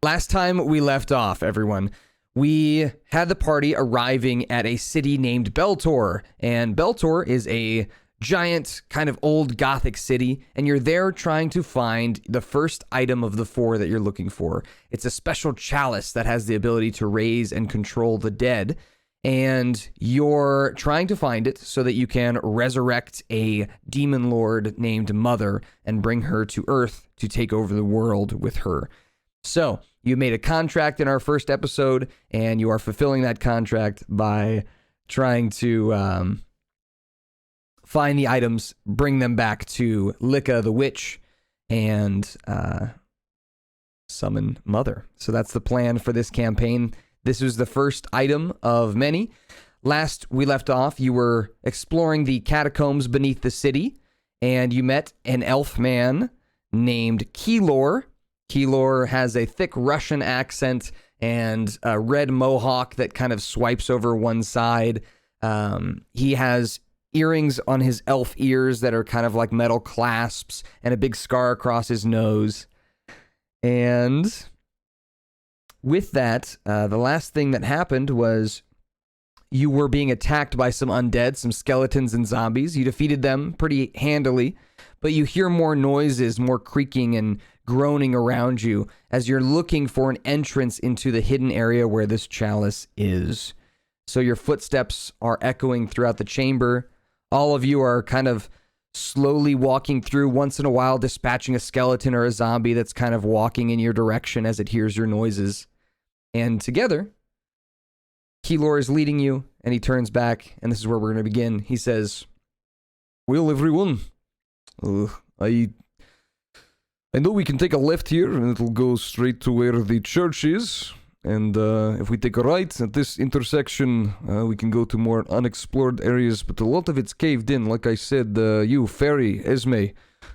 Last time we left off, everyone, we had the party arriving at a city named Beltor, and Beltor is a giant kind of old Gothic city, and you're there trying to find the first item of the 4 that you're looking for. It's a special chalice that has the ability to raise and control the dead, and you're trying to find it so that you can resurrect a demon lord named Mother and bring her to Earth to take over the world with her. So, you made a contract in our first episode, and you are fulfilling that contract by trying to find the items, bring them back to Licca the Witch, and summon Mother. So that's the plan for this campaign. This was the first item of many. Last we left off, you were exploring the catacombs beneath the city, and you met an elf man named Quilor. Quilor has a thick Russian accent and a red mohawk that kind of swipes over one side. He has earrings on his elf ears that are kind of like metal clasps and a big scar across his nose. And with that, the last thing that happened was you were being attacked by some undead, some skeletons and zombies. You defeated them pretty handily, but you hear more noises, more creaking and groaning around you as you're looking for an entrance into the hidden area where this chalice is. So your footsteps are echoing throughout the chamber. All of you are kind of slowly walking through, once in a while dispatching a skeleton or a zombie that's kind of walking in your direction as it hears your noises. And together, Quilor is leading you, and he turns back, and this is where we're going to begin. He says, "Well, everyone, I know we can take a left here, and it'll go straight to where the church is. And if we take a right at this intersection, we can go to more unexplored areas. But a lot of it's caved in. Like I said, you, Fairy, Esme,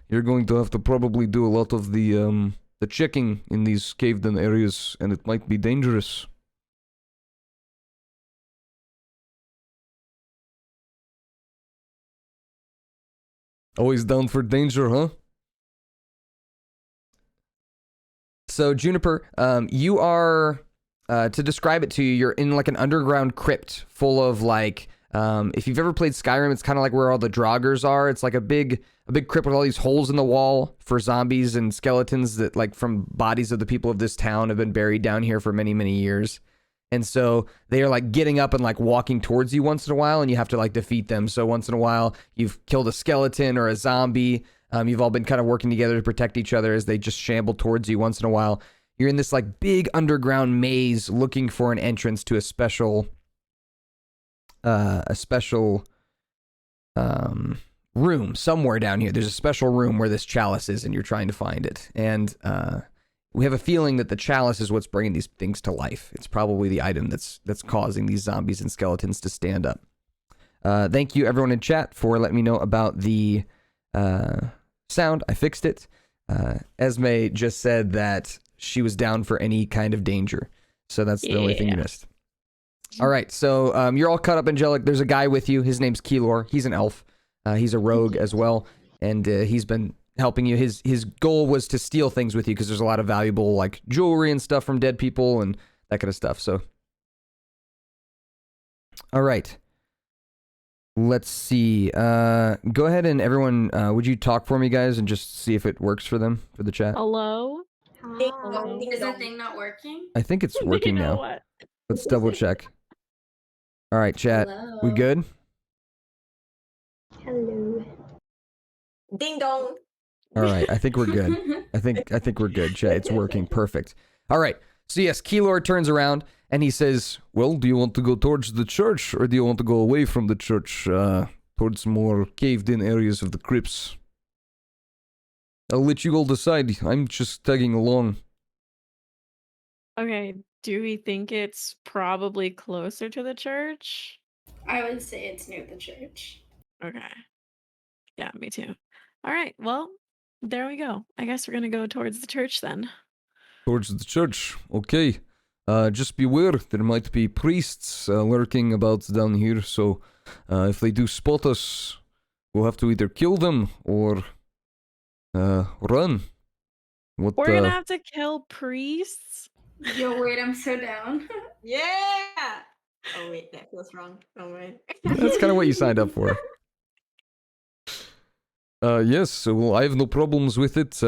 you're going to have to probably do a lot of the checking in these caved-in areas, and it might be dangerous." Always down for danger, huh? So, Juniper, you are, to describe it to you, you're in like an underground crypt full of like, if you've ever played Skyrim, it's kind of like where all the Draugrs are. It's like a big crypt with all these holes in the wall for zombies and skeletons that like from bodies of the people of this town have been buried down here for many, many years. And so they are like getting up and like walking towards you once in a while, and you have to like defeat them. So once in a while, you've killed a skeleton or a zombie. You've all been kind of working together to protect each other as they just shamble towards you once in a while. You're in this like big underground maze looking for an entrance to a special room somewhere down here. There's a special room where this chalice is, and you're trying to find it. And we have a feeling that the chalice is what's bringing these things to life. It's probably the item that's causing these zombies and skeletons to stand up. Thank you, everyone in chat, for letting me know about the sound. I fixed it. Esme just said that she was down for any kind of danger. So that's the only thing you missed. All right, so you're all caught up, Angelic. There's a guy with you. His name's Quilor. He's an elf. He's a rogue as well, and he's been helping you. His goal was to steal things with you because there's a lot of valuable like jewelry and stuff from dead people and that kind of stuff. So, all right. Let's see. Go ahead and everyone, would you talk for me, guys, and just see if it works for them for the chat? Hello? Is the thing not working? I think it's working now. What? Let's double check. All right, chat. Hello. We good? Hello. Ding dong. All right, I think we're good. I think we're good, chat. It's working. Perfect. All right. So yes, Quilor turns around and he says, "Well, do you want to go towards the church, or do you want to go away from the church, towards more caved-in areas of the crypts? I'll let you all decide. I'm just tagging along." Okay, do we think it's probably closer to the church? I would say it's near the church. Okay. Yeah, me too. All right, well, there we go. I guess we're gonna go towards the church then. Towards the church. Okay. Just beware, there might be priests lurking about down here, so if they do spot us, we'll have to either kill them or run. We're gonna have to kill priests? Yo, wait, I'm so down. Yeah. Oh wait, that feels wrong. Oh wait. That's kind of what you signed up for. Yes, well, I have no problems with it.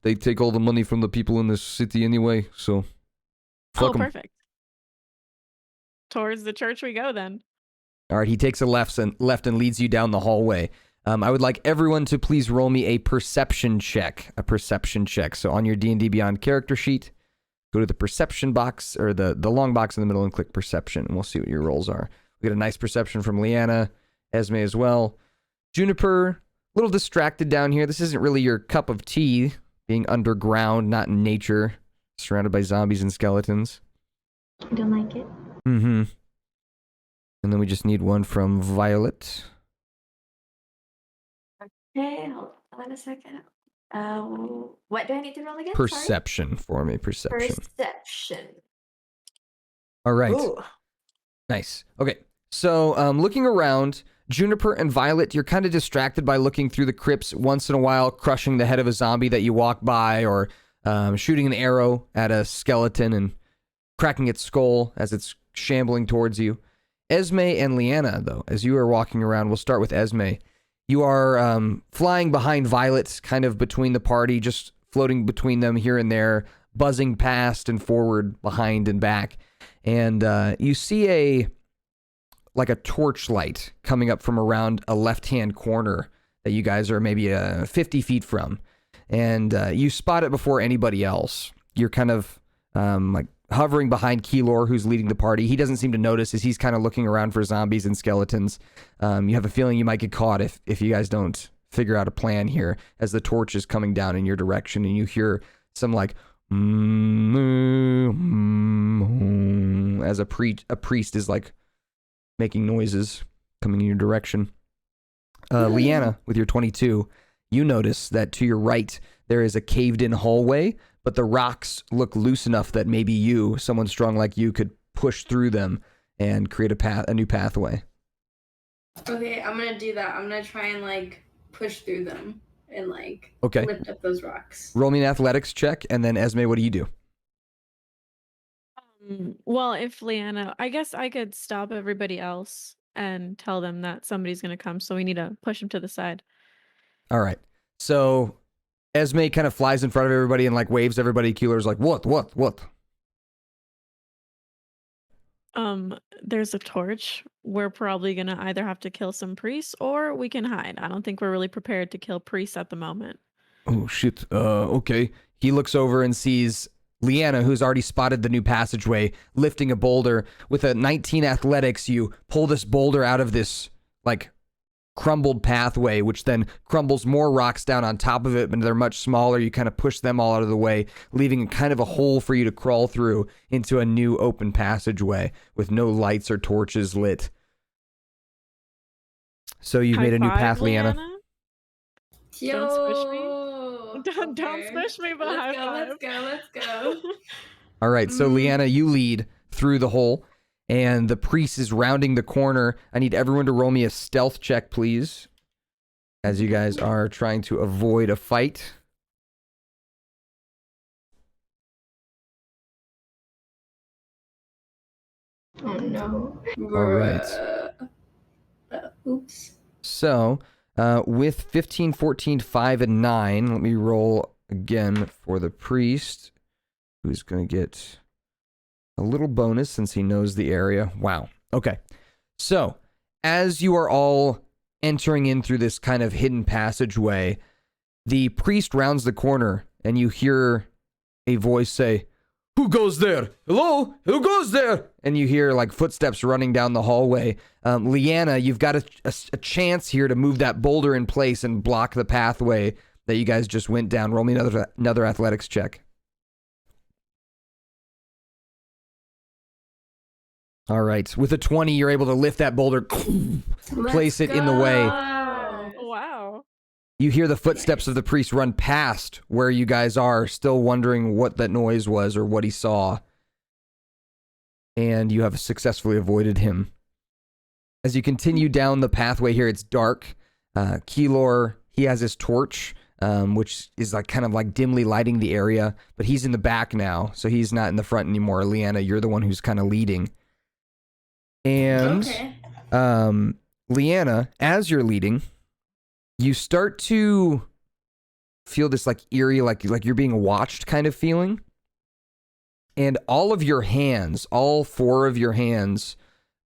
They take all the money from the people in this city anyway, so Oh, fuck 'em. perfect. Towards the church we go then. All right, he takes a left and leads you down the hallway. I would like everyone to please roll me a perception check. A perception check. So on your D&D Beyond character sheet, go to the perception box, or the long box in the middle, and click perception, and we'll see what your rolls are. We get a nice perception from Leanna, Esme as well. Juniper, a little distracted down here. This isn't really your cup of tea, being underground, not in nature, surrounded by zombies and skeletons. I don't like it. Mm-hmm. And then we just need one from Violet. Okay, hold on a second. What do I need to roll again? Perception for me, Sorry. perception. Perception. All right. Ooh. Nice. Okay. So looking around, Juniper and Violet, you're kind of distracted by looking through the crypts once in a while, crushing the head of a zombie that you walk by, or shooting an arrow at a skeleton and cracking its skull as it's shambling towards you. Esme and Leanna, though, as you are walking around, we'll start with Esme. You are flying behind Violet, kind of between the party, just floating between them here and there, buzzing past and forward, behind and back. And you see a torchlight coming up from around a left-hand corner that you guys are maybe 50 feet from. And you spot it before anybody else. You're kind of hovering behind Quilor, who's leading the party. He doesn't seem to notice as he's kind of looking around for zombies and skeletons. You have a feeling you might get caught if you guys don't figure out a plan here, as the torch is coming down in your direction, and you hear some as a priest is making noises coming in your direction. Leanna, with your 22, you notice that to your right there is a caved-in hallway, but the rocks look loose enough that maybe you, someone strong like you, could push through them and create a new pathway. Okay, I'm gonna do that. I'm gonna try and push through them and Okay. lift up those rocks. Roll me an athletics check, and then Esme, what do you do? Well, if Leanna, I guess I could stop everybody else and tell them that somebody's going to come, so we need to push them to the side. All right. So Esme kind of flies in front of everybody and waves everybody. Keeler's like, what? There's a torch. We're probably going to either have to kill some priests or we can hide. I don't think we're really prepared to kill priests at the moment. Oh, shit. Okay. He looks over and sees Leanna, who's already spotted the new passageway, lifting a boulder. With a 19 athletics, you pull this boulder out of this, crumbled pathway, which then crumbles more rocks down on top of it, but they're much smaller. You kind of push them all out of the way, leaving kind of a hole for you to crawl through into a new open passageway with no lights or torches lit. So you've made a new path, Leanna. Yo, Don't squish me. Don't okay. squish me, but high five. Let's go. All right, so Leanna, you lead through the hole, and the priest is rounding the corner. I need everyone to roll me a stealth check, please, as you guys are trying to avoid a fight. Oh no. All right. Oops. So, with 15, 14, 5, and 9, let me roll again for the priest, who's going to get a little bonus since he knows the area. Wow. Okay. So, as you are all entering in through this kind of hidden passageway, the priest rounds the corner, and you hear a voice say, "Who goes there? Hello? Who goes there?" And you hear footsteps running down the hallway. Leanna, you've got a chance here to move that boulder in place and block the pathway that you guys just went down. Roll me another athletics check. All right. With a 20, you're able to lift that boulder, place it in the way. Wow. You hear the footsteps of the priest run past where you guys are, still wondering what that noise was or what he saw. And you have successfully avoided him. As you continue down the pathway here, it's dark. Quilor, he has his torch which is like kind of like dimly lighting the area, but he's in the back now, so he's not in the front anymore. Leanna, you're the one who's kind of leading. And Okay. Leanna, as you're leading, you start to feel this like eerie, like you're being watched kind of feeling. And all of your hands, all four of your hands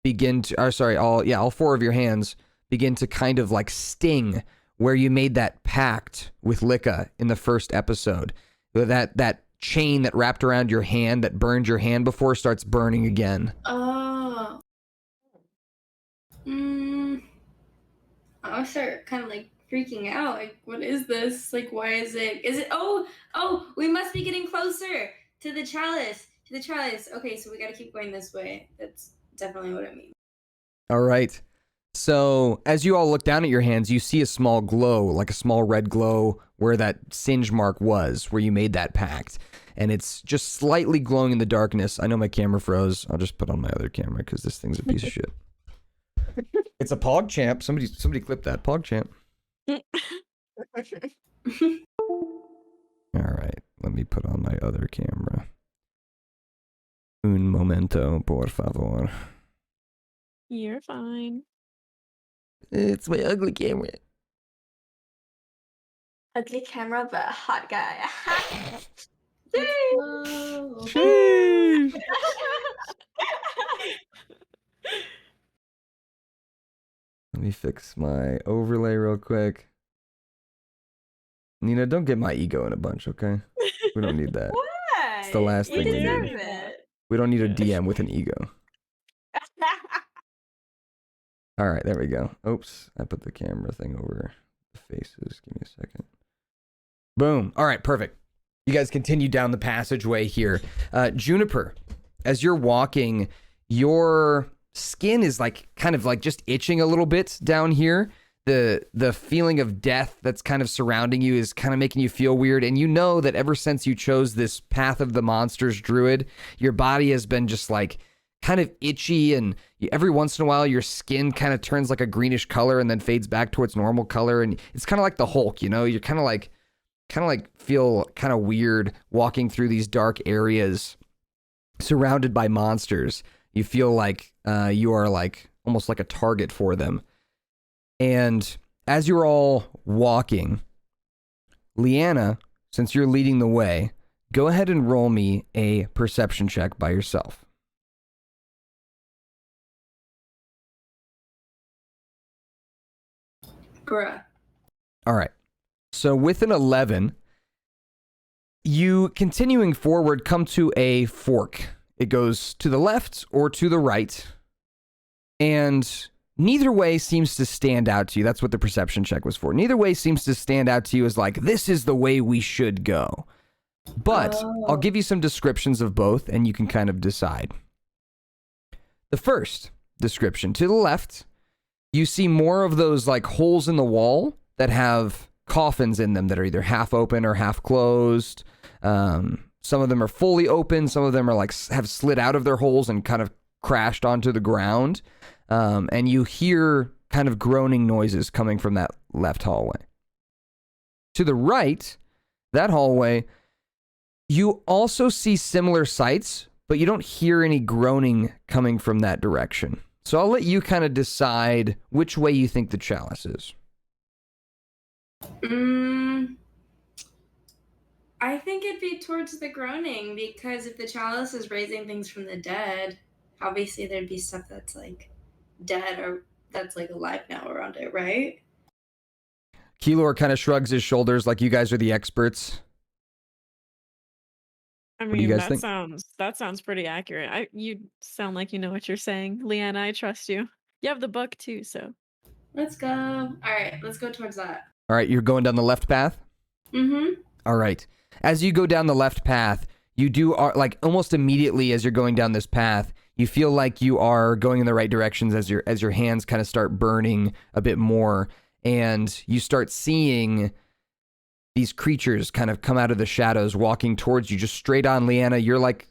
begin to, all four of your hands begin to kind of like sting where you made that pact with Licca in the first episode. That chain that wrapped around your hand that burned your hand before starts burning again. Oh. I'll start kind of like freaking out. Like, what is this? Like, why is it? Oh, we must be getting closer to the chalice. Okay, so we got to keep going this way. That's definitely what I mean. All right. So as you all look down at your hands, you see a small glow, like a small red glow where that singe mark was, where you made that pact. And it's just slightly glowing in the darkness. I know my camera froze. I'll just put on my other camera because this thing's a piece of shit. It's a PogChamp. Somebody clip that. PogChamp. All right. Let me put on my other camera. Un momento, por favor. You're fine. It's my ugly camera. Ugly camera, but hot guy. Oh. Sheesh. Let me fix my overlay real quick. Nina, don't get my ego in a bunch, okay? We don't need that. Why? It's the last You thing we deserve need. it. We don't need a DM with an ego. All right, there we go. Oops, I put the camera thing over the faces. Give me a second. Boom. All right, perfect. You guys continue down the passageway here. Juniper, as you're walking, your skin is like kind of like just itching a little bit down here. The feeling of death that's kind of surrounding you is kind of making you feel weird. And you know that ever since you chose this Path of the Monsters druid, your body has been just like kind of itchy, and every once in a while your skin kind of turns like a greenish color and then fades back towards normal color. And it's kind of like the Hulk, you know, you're kind of like feel kind of weird walking through these dark areas surrounded by monsters. You feel like you are like almost like a target for them. And as you're all walking, Leanna, since you're leading the way, go ahead and roll me a perception check by yourself. Bruh. All right. So with an 11, you continuing forward come to a fork. It goes to the left or to the right. And neither way seems to stand out to you. That's what the perception check was for. Neither way seems to stand out to you as like, this is the way we should go. But I'll give you some descriptions of both and you can kind of decide. The first description, to the left, you see more of those like holes in the wall that have coffins in them that are either half open or half closed. Some of them are fully open. Some of them are like have slid out of their holes and kind of crashed onto the ground. And you hear kind of groaning noises coming from that left hallway. To the right, that hallway, you also see similar sights, but you don't hear any groaning coming from that direction. So I'll let you kind of decide which way you think the chalice is. I think it'd be towards the groaning, because if the chalice is raising things from the dead, obviously there'd be stuff that's like dead or that's like alive now around it, right? Quilor kind of shrugs his shoulders like you guys are the experts. I do you mean, guys think? that sounds pretty accurate. You sound like you know what you're saying, Leanna. I trust you. You have the book too, so. Let's go. All right, let's go towards that. All right, you're going down the left path? Mm-hmm. All right. As you go down the left path, you do like almost immediately as you're going down this path, you feel like you are going in the right directions as your hands kind of start burning a bit more, and you start seeing these creatures kind of come out of the shadows walking towards you just straight on. Leanna, you're like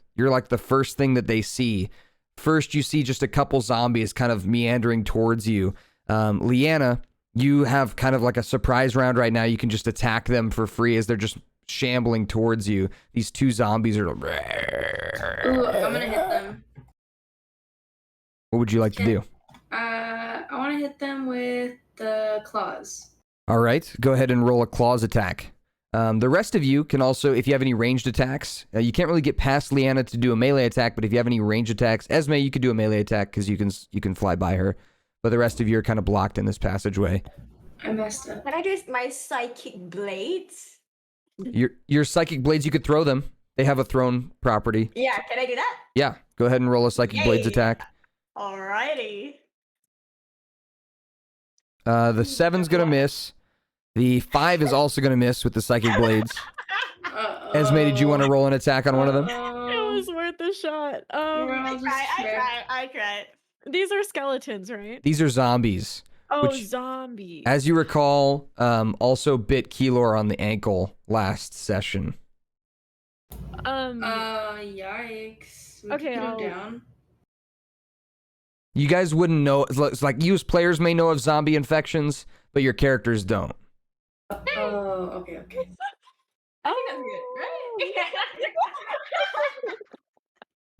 the first thing that they see. First, you see just a couple zombies kind of meandering towards you. Leanna, you have kind of like a surprise round right now. You can just attack them for free as they're just shambling towards you. These 2 zombies are. Ooh, I'm gonna hit them. What would you like to do? I want to hit them with the claws. All right, go ahead and roll a claws attack. The rest of you can also, if you have any ranged attacks, you can't really get past Leanna to do a melee attack, but if you have any ranged attacks, Esme, you could do a melee attack because you can fly by her. But the rest of you are kind of blocked in this passageway. I messed up. Can I do my psychic blades? Your psychic blades, you could throw them. They have a thrown property. Yeah, can I do that? Yeah, go ahead and roll a psychic blades Yay. attack. Alrighty. The 7's gonna miss. The 5 is also gonna miss with the psychic blades. Esme, did you want to roll an attack on one of them? It was worth a shot. I tried. These are skeletons, right? These are zombies. Oh, Which, zombies. as you recall, also bit Quilor on the ankle last session. Yikes. We Okay, can put I'll- him down. You guys wouldn't know. It's like you as players may know of zombie infections, but your characters don't. Oh, okay. I think that's good, right?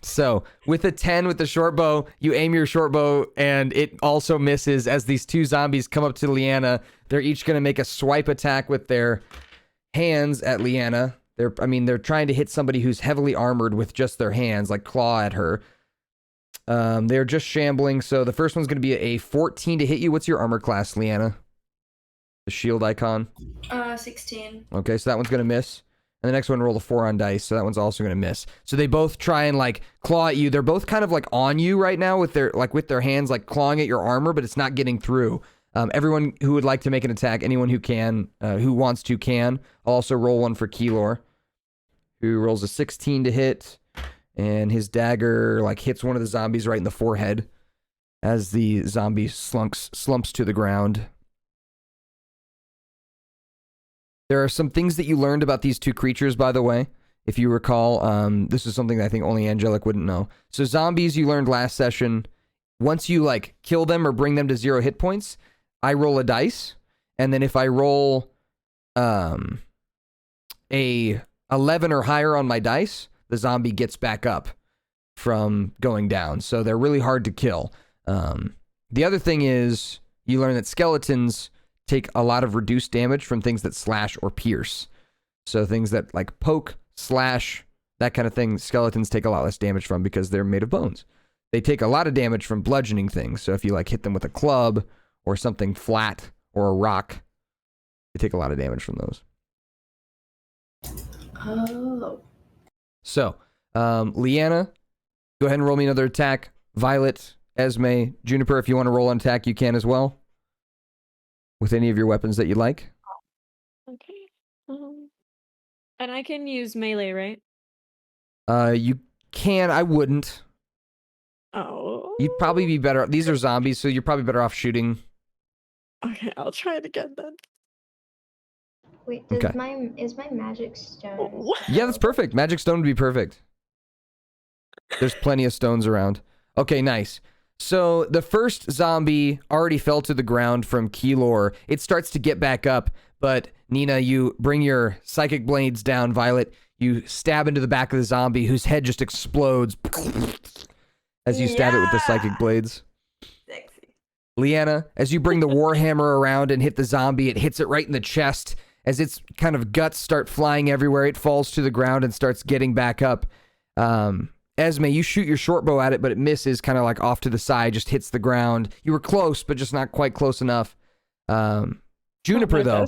So with a 10 with the short bow, you aim your short bow and it also misses as these 2 zombies come up to Leanna. They're each going to make a swipe attack with their hands at Leanna. They're trying to hit somebody who's heavily armored with just their hands, like claw at her. They're just shambling. So the first one's going to be a 14 to hit you. What's your armor class, Leanna? The shield icon. 16. Okay, so that one's going to miss. And the next one, roll a 4 on dice, so that one's also going to miss. So they both try and, like, claw at you. They're both kind of, like, on you right now with their hands, like, clawing at your armor, but it's not getting through. Everyone who would like to make an attack, anyone who can, who wants to can. I'll also roll one for Quilor, who rolls a 16 to hit, and his dagger, like, hits one of the zombies right in the forehead as the zombie slumps to the ground. There are some things that you learned about these 2 creatures, by the way. If you recall, this is something that I think only Angelic wouldn't know. So zombies you learned last session, once you, like, kill them or bring them to 0 hit points, I roll a dice. And then if I roll a 11 or higher on my dice, the zombie gets back up from going down. So they're really hard to kill. The other thing is you learn that skeletons take a lot of reduced damage from things that slash or pierce. So things that like poke, slash, that kind of thing, skeletons take a lot less damage from because they're made of bones. They take a lot of damage from bludgeoning things. So if you like hit them with a club or something flat or a rock, they take a lot of damage from those. Oh. So, Leanna, go ahead and roll me another attack. Violet, Esme, Juniper, if you want to roll an attack, you can as well. With any of your weapons that you like. Okay. And I can use melee, right? You can. I wouldn't. Oh. You'd probably be better. These are zombies, so you're probably better off shooting. Okay, I'll try it again then. Wait, Okay. is my magic stone? What? Yeah, that's perfect. Magic stone would be perfect. There's plenty of stones around. Okay, nice. So the first zombie already fell to the ground from Quilor. It starts to get back up, but Nina, you bring your psychic blades down. Violet, you stab into the back of the zombie whose head just explodes as you stab it with the psychic blades. Sexy. Leanna, as you bring the warhammer around and hit the zombie, it hits it right in the chest. As its kind of guts start flying everywhere, it falls to the ground and starts getting back up. Esme, you shoot your short bow at it, but it misses, kind of like off to the side, just hits the ground. You were close, but just not quite close enough. Juniper, though,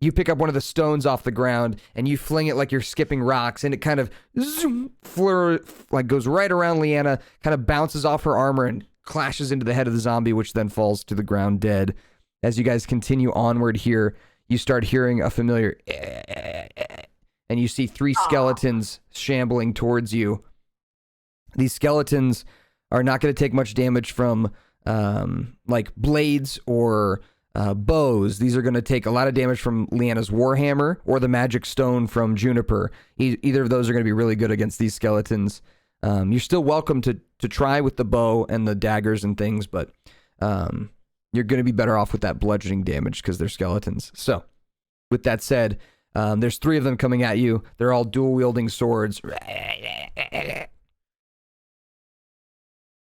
you pick up one of the stones off the ground, and you fling it like you're skipping rocks, and it kind of goes right around Leanna, kind of bounces off her armor, and clashes into the head of the zombie, which then falls to the ground dead. As you guys continue onward here, you start hearing a familiar and you see 3 skeletons shambling towards you. These skeletons are not going to take much damage from like blades or bows. These are going to take a lot of damage from Leanna's warhammer or the magic stone from Juniper. Either of those are going to be really good against these skeletons. You're still welcome to try with the bow and the daggers and things, but you're going to be better off with that bludgeoning damage because they're skeletons. So, with that said, there's 3 of them coming at you. They're all dual-wielding swords.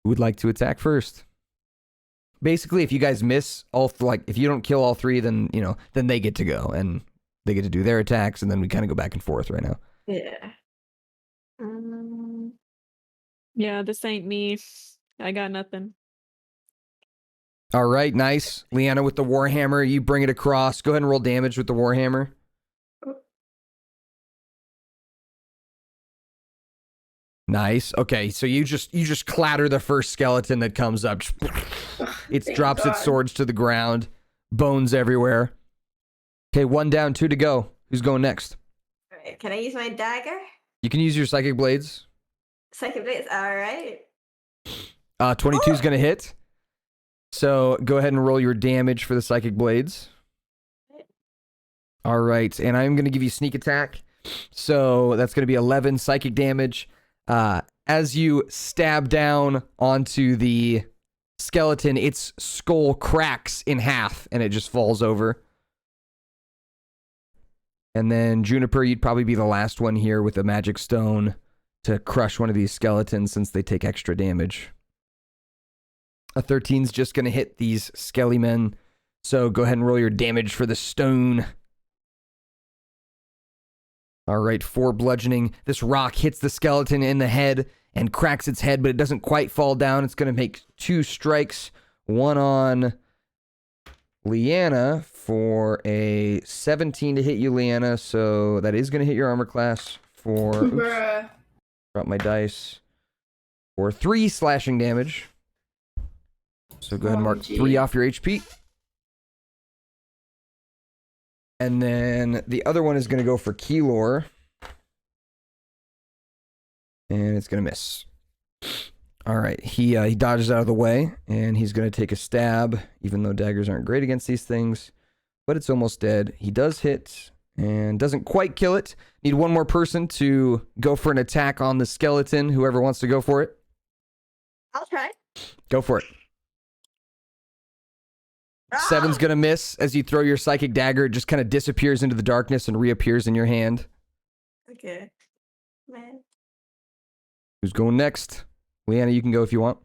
Who would like to attack first? Basically, if you guys miss if you don't kill all 3, then, then they get to go, and they get to do their attacks, and then we kind of go back and forth right now. Yeah. Yeah, this ain't me. I got nothing. All right, nice. Leanna with the Warhammer, you bring it across. Go ahead and roll damage with the Warhammer. Nice. Okay, so you just clatter the first skeleton that comes up. It drops its swords to the ground. Bones everywhere. Okay, 1 down, 2 to go. Who's going next? All right. Can I use my dagger? You can use your psychic blades. Psychic blades. All right. 22 is going to hit. So go ahead and roll your damage for the psychic blades. All right, and I'm going to give you sneak attack. So that's going to be 11 psychic damage. As you stab down onto the skeleton, its skull cracks in half and it just falls over. And then Juniper, you'd probably be the last one here with a magic stone to crush one of these skeletons since they take extra damage. A 13's just going to hit these skelly men. So go ahead and roll your damage for the stone. All right, 4 bludgeoning. This rock hits the skeleton in the head and cracks its head, but it doesn't quite fall down. It's going to make 2 strikes. 1 on Leanna for a 17 to hit you, Leanna. So that is going to hit your armor class for... Bruh. Drop my dice. For 3 slashing damage. So go ahead and mark 3 off your HP. And then the other one is going to go for Quilor. And it's going to miss. All right. He dodges out of the way, and he's going to take a stab, even though daggers aren't great against these things. But it's almost dead. He does hit and doesn't quite kill it. Need 1 more person to go for an attack on the skeleton. Whoever wants to go for it. I'll try. Go for it. 7's going to miss. As you throw your psychic dagger, it just kind of disappears into the darkness and reappears in your hand. Okay. Man. Who's going next? Leanna, you can go if you want.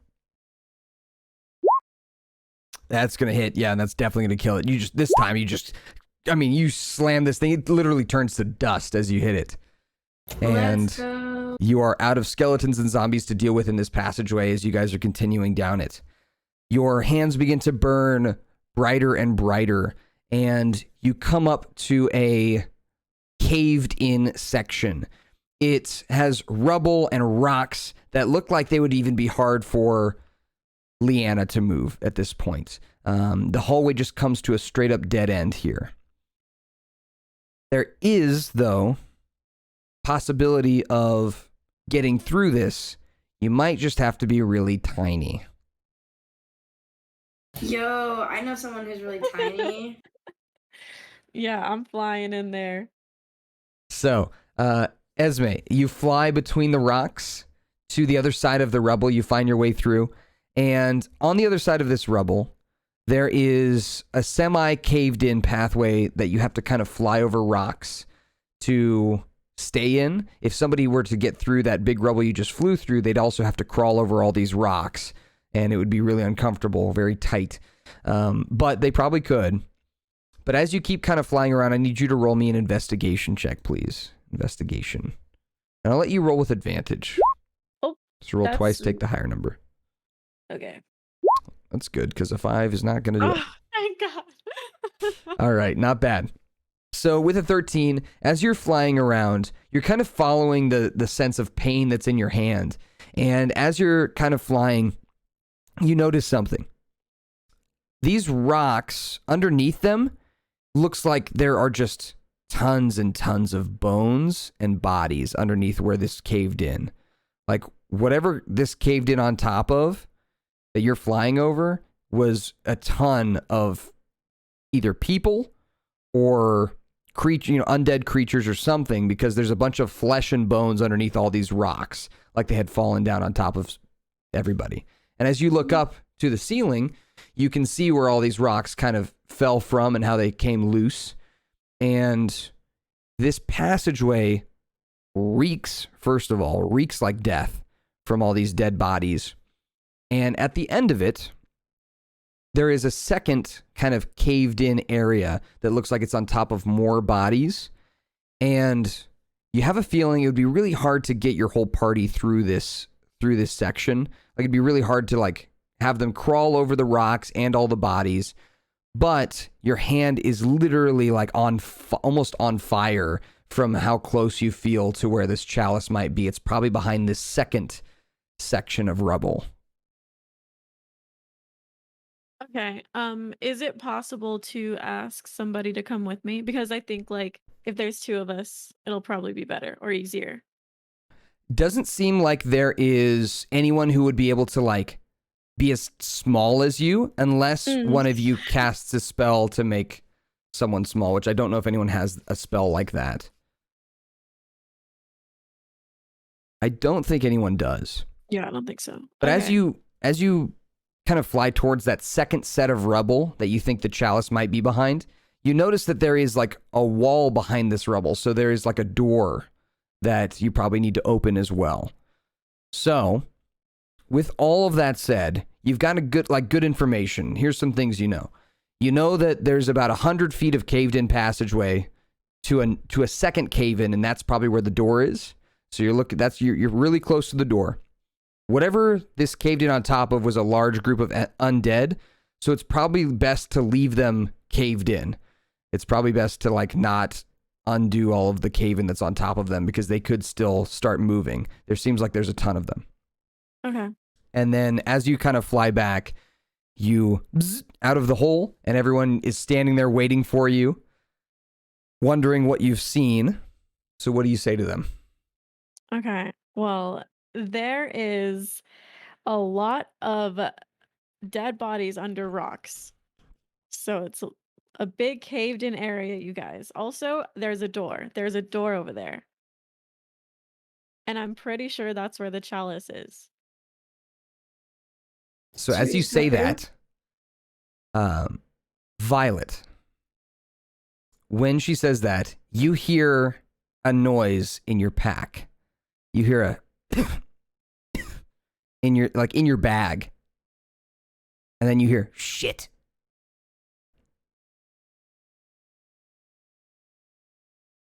That's going to hit. Yeah, and that's definitely going to kill it. You slam this thing. It literally turns to dust as you hit it. And you are out of skeletons and zombies to deal with in this passageway as you guys are continuing down it. Your hands begin to burn brighter and brighter, and you come up to a caved-in section. It has rubble and rocks that look like they would even be hard for Leanna to move at this point. The hallway just comes to a straight-up dead end here. There is, though, possibility of getting through this. You might just have to be really tiny. Yo, I know someone who's really tiny. Yeah, I'm flying in there. So, Esme, you fly between the rocks to the other side of the rubble. You find your way through. And on the other side of this rubble, there is a semi-caved-in pathway that you have to kind of fly over rocks to stay in. If somebody were to get through that big rubble you just flew through, they'd also have to crawl over all these rocks. And it would be really uncomfortable, very tight. But they probably could. But as you keep kind of flying around, I need you to roll me an investigation check, please. Investigation. And I'll let you roll with advantage. Oh, so roll twice, take the higher number. Okay. That's good, because a 5 is not going to do it. Thank God. All right, not bad. So with a 13, as you're flying around, you're kind of following the sense of pain that's in your hand. And as you're kind of flying, you notice something. These rocks, underneath them, looks like there are just tons and tons of bones and bodies underneath where this caved in. Like, whatever this caved in on top of that you're flying over was a ton of either people or undead creatures or something, because there's a bunch of flesh and bones underneath all these rocks, like they had fallen down on top of everybody. And as you look up to the ceiling, you can see where all these rocks kind of fell from and how they came loose. And this passageway reeks, first of all, reeks like death from all these dead bodies. And at the end of it, there is a second kind of caved in area that looks like it's on top of more bodies. And you have a feeling it would be really hard to get your whole party through this section. Like, it'd be really hard to like have them crawl over the rocks and all the bodies. But your hand is literally like almost on fire from how close you feel to where this chalice might be. It's probably behind this second section of rubble. Okay. Is it possible to ask somebody to come with me? Because I think like if there's two of us, it'll probably be better or easier. Doesn't seem like there is anyone who would be able to like be as small as you unless one of you casts a spell to make someone small, which I don't know if anyone has a spell like that. I don't think anyone does. Yeah, I don't think so. But Okay. as you kind of fly towards that second set of rubble that you think the chalice might be behind, you notice that there is like a wall behind this rubble. So there is like a door that you probably need to open as well. So with all of that said, you've got a good information. Here's some things you know. You know that there's about 100 feet of caved in passageway to a second cave in, and that's probably where the door is. So you're really close to the door. Whatever this caved in on top of was a large group of undead, so it's probably best to leave them caved in. It's probably best to like not undo all of the cave in that's on top of them because they could still start moving. There seems like there's a ton of them. Okay. And then as you kind of fly back, you out of the hole, and everyone is standing there waiting for you, wondering what you've seen. So what do you say to them? Okay. Well, there is a lot of dead bodies under rocks. So it's a big caved in area, you guys. Also, there's a door. There's a door over there. And I'm pretty sure that's where the chalice is. So as you say that, Violet, when she says that, you hear a noise in your pack. You hear a in your bag. And then you hear shit.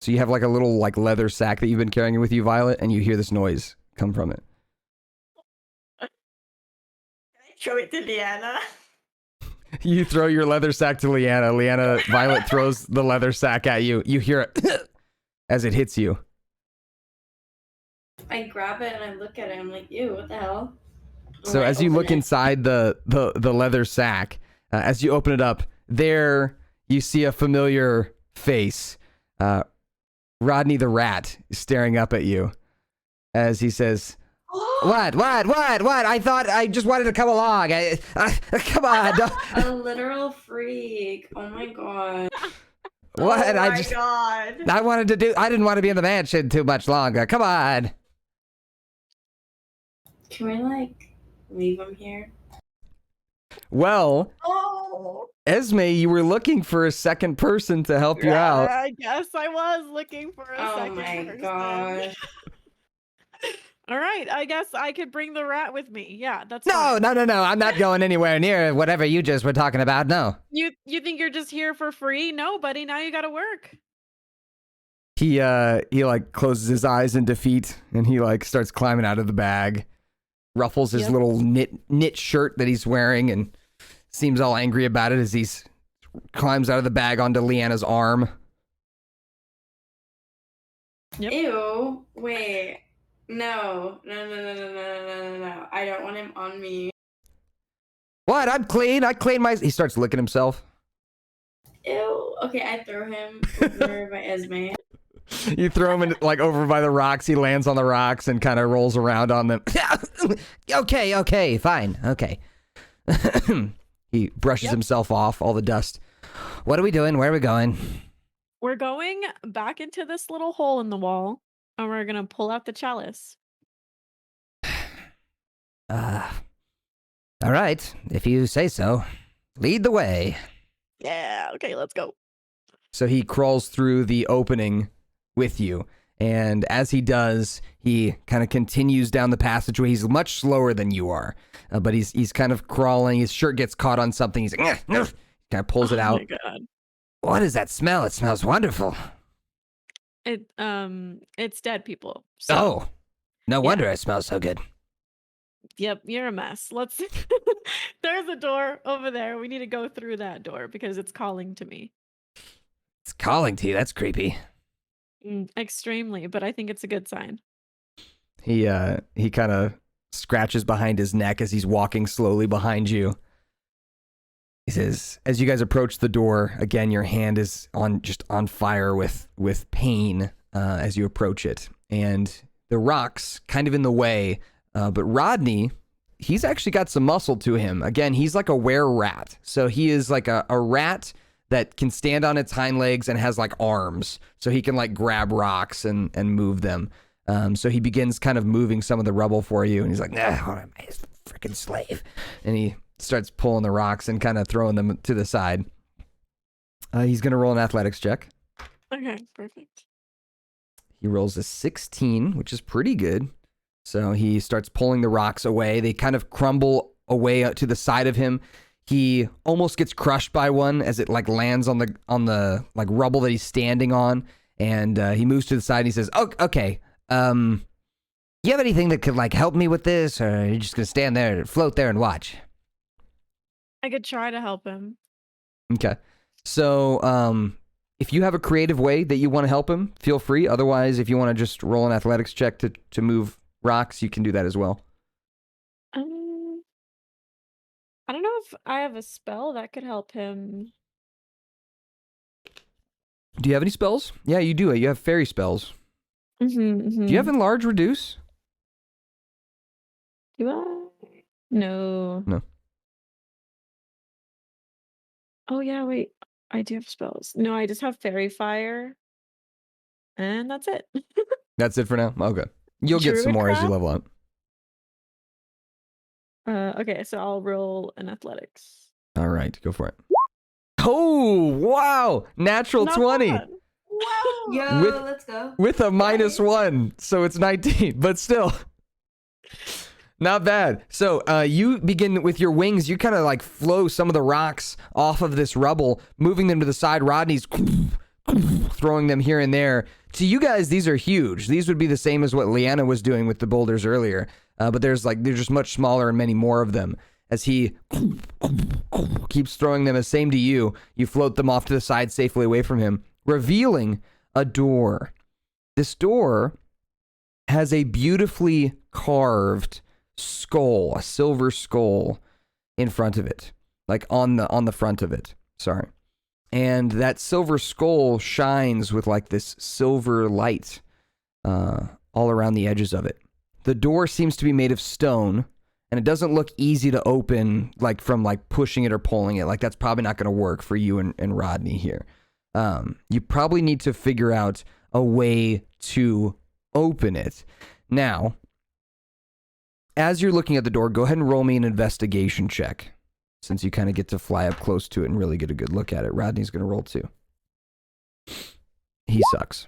So you have like a little like leather sack that you've been carrying with you, Violet, and you hear this noise come from it. Show it to Liana. You throw your leather sack to Leanna. Violet throws the leather sack at you. You hear it as it hits you. I grab it and I look at it. I'm like, ew, what the hell? So as you look inside the leather sack, as you open it up, there you see a familiar face. Rodney the rat is staring up at you as he says, What? I thought I just wanted to come along. Come on. A literal freak. Oh my god. What? Oh my god. I didn't want to be in the mansion too much longer. Come on. Can we like leave him here? Well, Oh. Esme, you were looking for a second person to help you out. I guess I was looking for a Oh second my person. god. All right, I guess I could bring the rat with me. Yeah, that's No. fine. I'm not going anywhere near whatever you just were talking about. No. You think you're just here for free? No, buddy. Now you gotta work. He like closes his eyes in defeat and he like starts climbing out of the bag, ruffles his Yep. little knit shirt that he's wearing and seems all angry about it as he climbs out of the bag onto Leanna's arm. Yep. Ew. Wait. No. No. I don't want him on me. What? I'm clean. I clean my... He starts licking himself. Ew. Okay, I throw him over by Esme. You throw him in, like over by the rocks. He lands on the rocks and kind of rolls around on them. Okay, fine. Okay. He brushes himself off all the dust. What are we doing? Where are we going? We're going back into this little hole in the wall, and we're gonna pull out the chalice. All All right, if you say so. Lead the way. Yeah, okay, let's go. So he crawls through the opening with you. And as he does, he kind of continues down the passageway. He's much slower than you are, but he's kind of crawling. His shirt gets caught on something. He's like, kind of pulls it out. Oh my god. What is that smell? It smells wonderful. It's dead people. So, Oh, no wonder it smells so good. yep, you're a mess. Let's. There's a door over there. We need to go through that door because it's calling to me. It's calling to you. That's creepy. Extremely, but I think it's a good sign. He kind of scratches behind his neck as he's walking slowly behind you. He says, as you guys approach the door, again, your hand is on fire with pain as you approach it. And the rock's kind of in the way, but Rodney, he's actually got some muscle to him. Again, he's like a were-rat. So he is like a rat that can stand on its hind legs and has like arms. So he can like grab rocks and move them. So he begins kind of moving some of the rubble for you. And he's like, nah, I'm a freaking slave. And he starts pulling the rocks and kind of throwing them to the side. He's going to roll an athletics check. Okay, perfect. He rolls a 16, which is pretty good. So he starts pulling the rocks away. They kind of crumble away to the side of him. He almost gets crushed by one as it like lands on the like rubble that he's standing on. And he moves to the side and he says, oh, okay. You have anything that could like help me with this? Or are you just going to stand there, float there and watch? I could try to help him. Okay. So, if you have a creative way that you want to help him, feel free. Otherwise, if you want to just roll an athletics check to move rocks, you can do that as well. I don't know if I have a spell that could help him. Do you have any spells? Yeah, you do. You have fairy spells. Do you have enlarge reduce? Do I? No. No. Oh yeah, wait. I do have spells. No, I just have fairy fire. And that's it. That's it for now? Okay. You'll get some more as you level up. Okay, so I'll roll an athletics. All right, go for it. Oh, wow. Natural Not 20. bad. Wow. Yo, let's go. With a -1, so it's 19, but still. Not bad. So you begin with your wings. You kind of like flow some of the rocks off of this rubble, moving them to the side. Rodney's throwing them here and there. To you guys, these are huge. These would be the same as what Leanna was doing with the boulders earlier. But they're just much smaller and many more of them. As he keeps throwing them, as same to you, you float them off to the side safely away from him, revealing a door. This door has a beautifully carved skull, a silver skull in front of it, like on the front of it. Sorry. And that silver skull shines with like this silver light all around the edges of it. The door seems to be made of stone, and it doesn't look easy to open, like from like pushing it or pulling it. Like that's probably not going to work for you and Rodney here. You probably need to figure out a way to open it. Now, as you're looking at the door, go ahead and roll me an investigation check, since you kind of get to fly up close to it and really get a good look at it. Rodney's going to roll too. He sucks.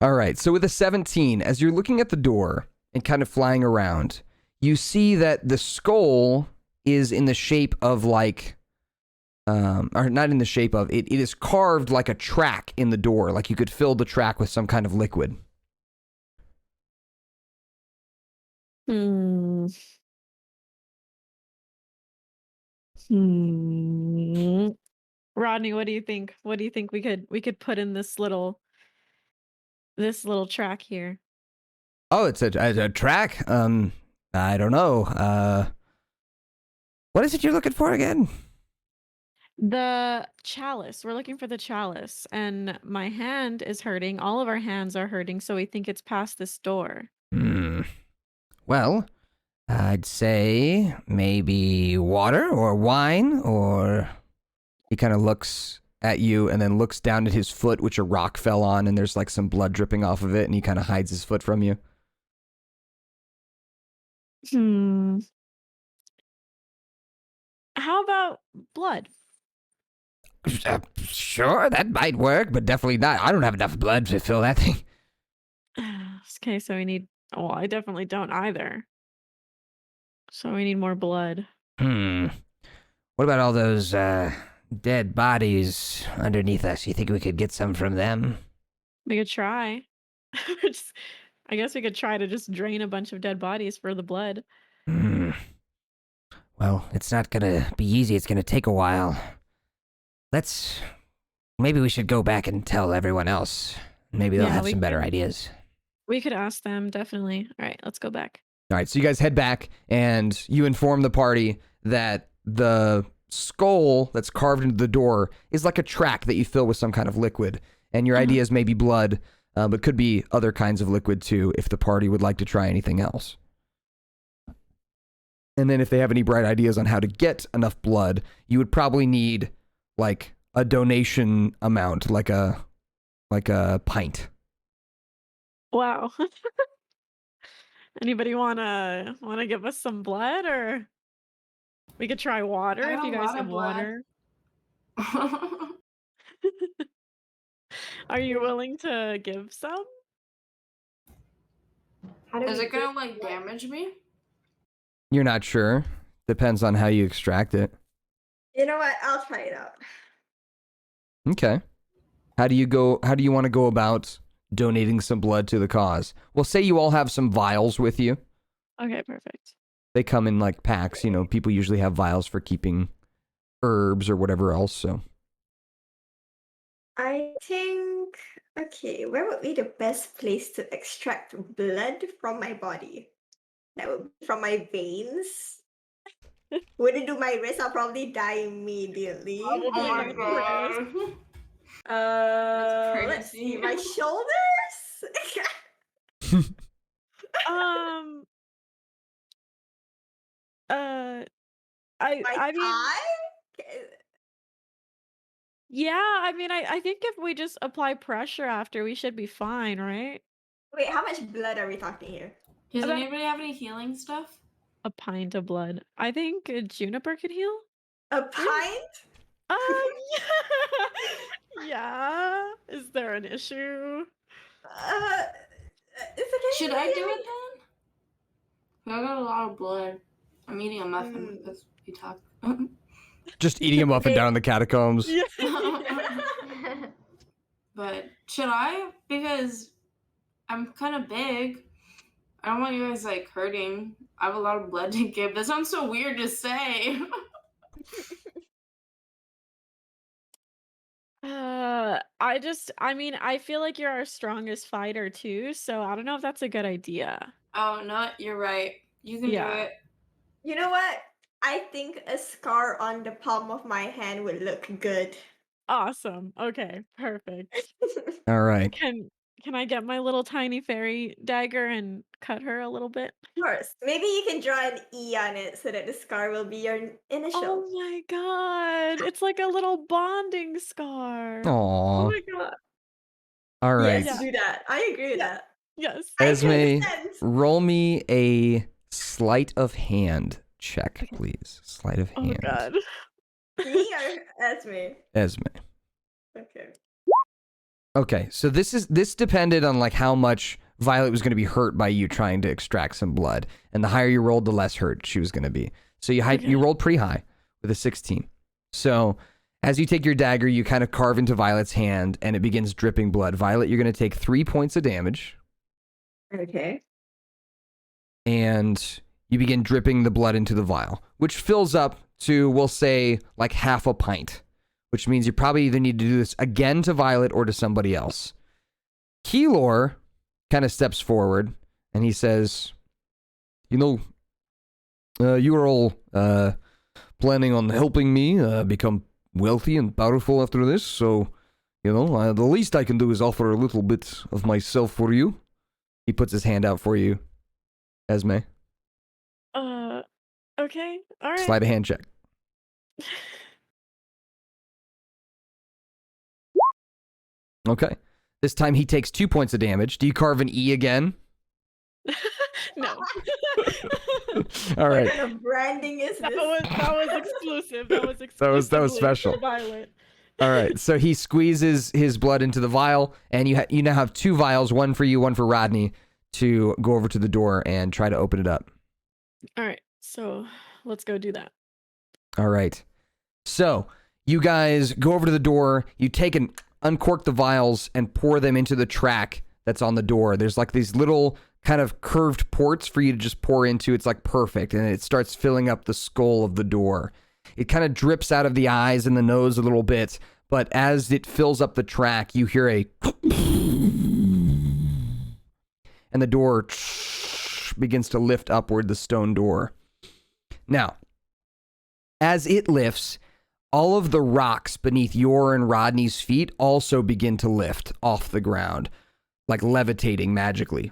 All right, so with a 17, as you're looking at the door and kind of flying around, you see that the skull is in the shape of like, or not in the shape of, it is carved like a track in the door, like you could fill the track with some kind of liquid. Rodney, what do you think? What do you think we could put in this little track here? Oh, it's a track? I don't know. What is it you're looking for again? The chalice. We're looking for the chalice, and my hand is hurting. All of our hands are hurting, so we think it's past this door. Well, I'd say maybe water or wine, or he kind of looks at you and then looks down at his foot, which a rock fell on, and there's like some blood dripping off of it, and he kind of hides his foot from you. Hmm. How about blood? Sure, that might work, but definitely not. I don't have enough blood to fill that thing. Okay, so we need. Well, I definitely don't either. So we need more blood. What about all those dead bodies underneath us? You think we could get some from them? We could try. I guess we could try to just drain a bunch of dead bodies for the blood. Well, it's not gonna be easy. It's gonna take a while. Maybe we should go back and tell everyone else. Maybe they'll have some better ideas. We could ask them, definitely. All right, let's go back. All right, so you guys head back and you inform the party that the skull that's carved into the door is like a track that you fill with some kind of liquid. And your idea is maybe blood, but could be other kinds of liquid too if the party would like to try anything else. And then if they have any bright ideas on how to get enough blood, you would probably need like a donation amount, like a pint. Wow. Anybody wanna give us some blood, or we could try water if you guys have water. Are you willing to give some? How do Is we it gonna do- like damage me? You're not sure. Depends on how you extract it. You know what? I'll try it out. Okay. How do you want to go about donating some blood to the cause? Well, say you all have some vials with you. Okay, perfect. They come in like packs, people usually have vials for keeping herbs or whatever else, so. I think, okay, where would be the best place to extract blood from my body? That would be from my veins. Would it do my wrist? I'll probably die immediately. Oh my god. Let's see, my crazy. shoulders? My My mean, thigh? yeah, I think if we just apply pressure after, we should be fine, right? Wait, how much blood are we talking here? Does About- anybody have any healing stuff? A pint of blood. I think Juniper could heal. A pint? Yeah. Is there an issue? It's okay. Should I do it then? I got a lot of blood. I'm eating a muffin because we talk. Just eating a muffin down in the catacombs. Yeah. But should I? Because I'm kind of big. I don't want you guys like hurting. I have a lot of blood to give. That sounds so weird to say. I feel like you're our strongest fighter too, so I don't know if that's a good idea. Oh no, you're right. You can do it. You know what? I think a scar on the palm of my hand would look good. Awesome. Okay, perfect. All right. Can I get my little tiny fairy dagger and cut her a little bit? Of course. Maybe you can draw an E on it so that the scar will be your initial. Oh my god. It's like a little bonding scar. Aww. Oh my god. All right. Yes, do that. I agree with that. Yes. I Esme, consent. roll me a sleight of hand check, please. Sleight of Oh hand. god. Me or Esme? Esme. Okay. Okay, so this depended on like how much Violet was going to be hurt by you trying to extract some blood, and the higher you rolled, the less hurt she was going to be. So you rolled pretty high with a 16. So as you take your dagger, you kind of carve into Violet's hand, and it begins dripping blood. Violet, you're going to take 3 points of damage, Okay. and you begin dripping the blood into the vial, which fills up to, we'll say, like half a pint. Which means you probably either need to do this again to Violet or to somebody else. Quilor kind of steps forward and he says, you are all planning on helping me become wealthy and powerful after this, so, the least I can do is offer a little bit of myself for you. He puts his hand out for you, Esme. Okay. All right. Slide a hand check. Okay. This time he takes 2 points of damage. Do you carve an E again? No. All right. What kind of branding is That this? was exclusive. That was That was exclusively special. for Violet. All right. So he squeezes his blood into the vial, and you now have 2 vials, one for you, one for Rodney, to go over to the door and try to open it up. All right, so let's go do that. All right. So you guys go over to the door. You take and uncork the vials and pour them into the track that's on the door. There's like these little kind of curved ports for you to just pour into. It's like perfect, and it starts filling up the skull of the door. It kind of drips out of the eyes and the nose a little bit, but as it fills up the track, you hear a and the door begins to lift upward, the stone door. Now, as it lifts, all of the rocks beneath your and Rodney's feet also begin to lift off the ground, like levitating magically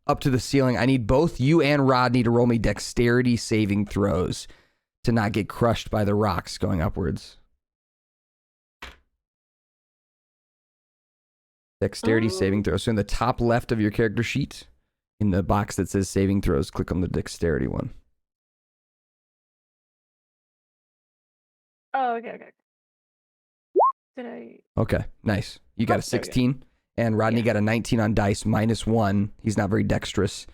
up to the ceiling. I need both you and Rodney to roll me dexterity saving throws to not get crushed by the rocks going upwards. Dexterity saving throws. So in the top left of your character sheet, in the box that says saving throws, click on the dexterity one. Oh, okay. Did I? Okay, nice. You got a Oh, there we go. 16, and Rodney Yeah. got a 19 on dice, -1. He's not very dexterous.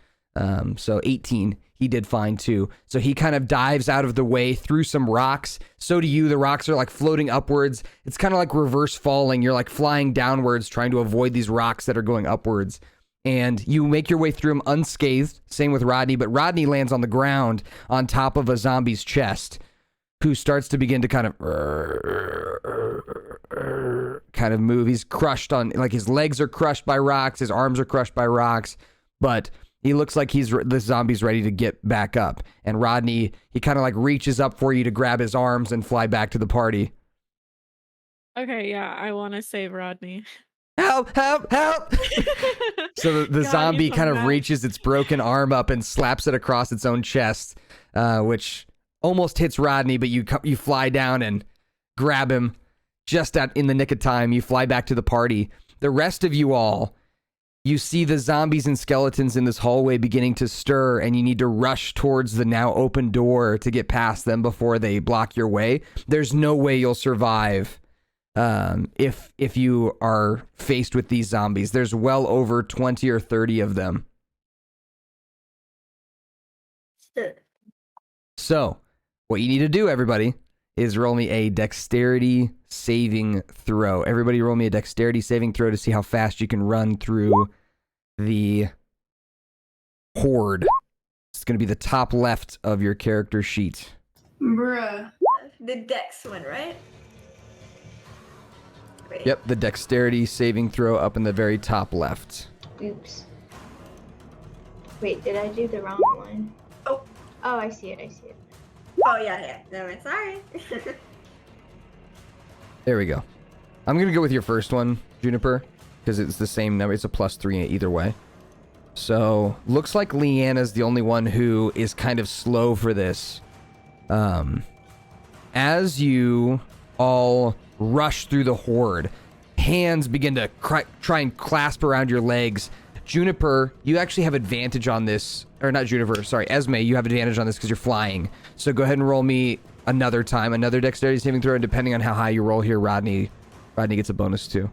So 18, he did fine too. So he kind of dives out of the way through some rocks. So do you. The rocks are like floating upwards. It's kind of like reverse falling. You're like flying downwards, trying to avoid these rocks that are going upwards. And you make your way through them unscathed. Same with Rodney, but Rodney lands on the ground on top of a zombie's chest, who starts to begin to kind of move. He's crushed on, like his legs are crushed by rocks, his arms are crushed by rocks, but he looks like this zombie's ready to get back up. And Rodney, he kind of like reaches up for you to grab his arms and fly back to the party. Okay, yeah, I want to save Rodney. Help, help, help! So the God, zombie you kind come of back. reaches its broken arm up and slaps it across its own chest, which almost hits Rodney, but you fly down and grab him just in the nick of time. You fly back to the party. The rest of you all, you see the zombies and skeletons in this hallway beginning to stir, and you need to rush towards the now open door to get past them before they block your way. There's no way you'll survive if you are faced with these zombies. There's well over 20 or 30 of them. So, what you need to do, everybody, is roll me a dexterity saving throw. Everybody roll me a dexterity saving throw to see how fast you can run through the horde. It's going to be the top left of your character sheet. Bruh. The dex one, right? Wait. Yep, the dexterity saving throw up in the very top left. Oops. Wait, did I do the wrong one? Oh. Oh, I see it. Oh, yeah. No, I'm sorry. There we go. I'm going to go with your first one, Juniper, because it's the same number. It's a +3 either way. So, looks like Leanna's the only one who is kind of slow for this. As you all rush through the horde, hands begin to try and clasp around your legs. Juniper, you actually have advantage on this. Or not Juniper, sorry. Esme, you have advantage on this because you're flying. So go ahead and roll me another time. Another dexterity saving throw. And depending on how high you roll here, Rodney gets a bonus too.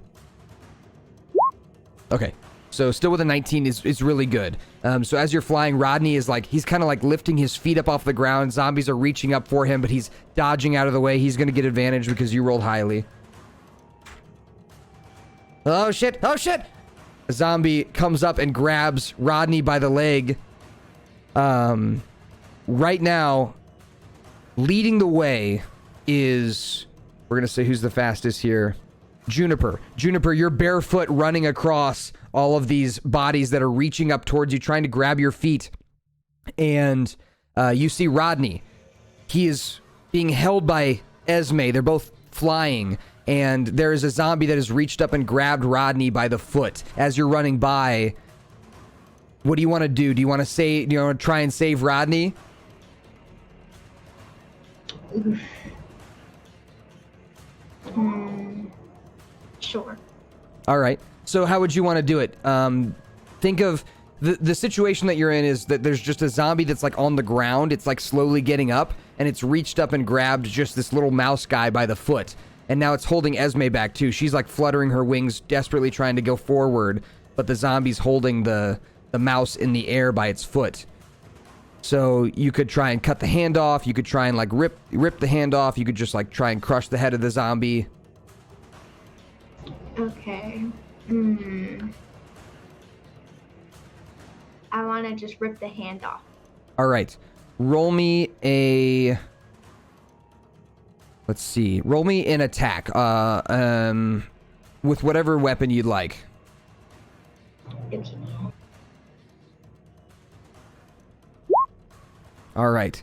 Okay. So still with a 19 is really good. So as you're flying, Rodney is like, he's kind of like lifting his feet up off the ground. Zombies are reaching up for him, but he's dodging out of the way. He's going to get advantage because you rolled highly. Oh shit. Oh shit. A zombie comes up and grabs Rodney by the leg. Right now, leading the way is, we're going to say who's the fastest here. Juniper. Juniper, you're barefoot running across all of these bodies that are reaching up towards you, trying to grab your feet. And you see Rodney. He is being held by Esme. They're both flying. And there is a zombie that has reached up and grabbed Rodney by the foot. As you're running by, what do you want to do? Do you want to try and save Rodney? Sure. All right. So how would you want to do it? Think of the situation that you're in is that there's just a zombie that's like on the ground. It's like slowly getting up, and it's reached up and grabbed just this little mouse guy by the foot. And now it's holding Esme back too. She's like fluttering her wings, desperately trying to go forward, but the zombie's holding the mouse in the air by its foot. So you could try and cut the hand off. You could try and like rip the hand off. You could just like try and crush the head of the zombie. Okay. I want to just rip the hand off. All right. Roll me a... Let's see. Roll me an attack. With whatever weapon you'd like. Okay. All right.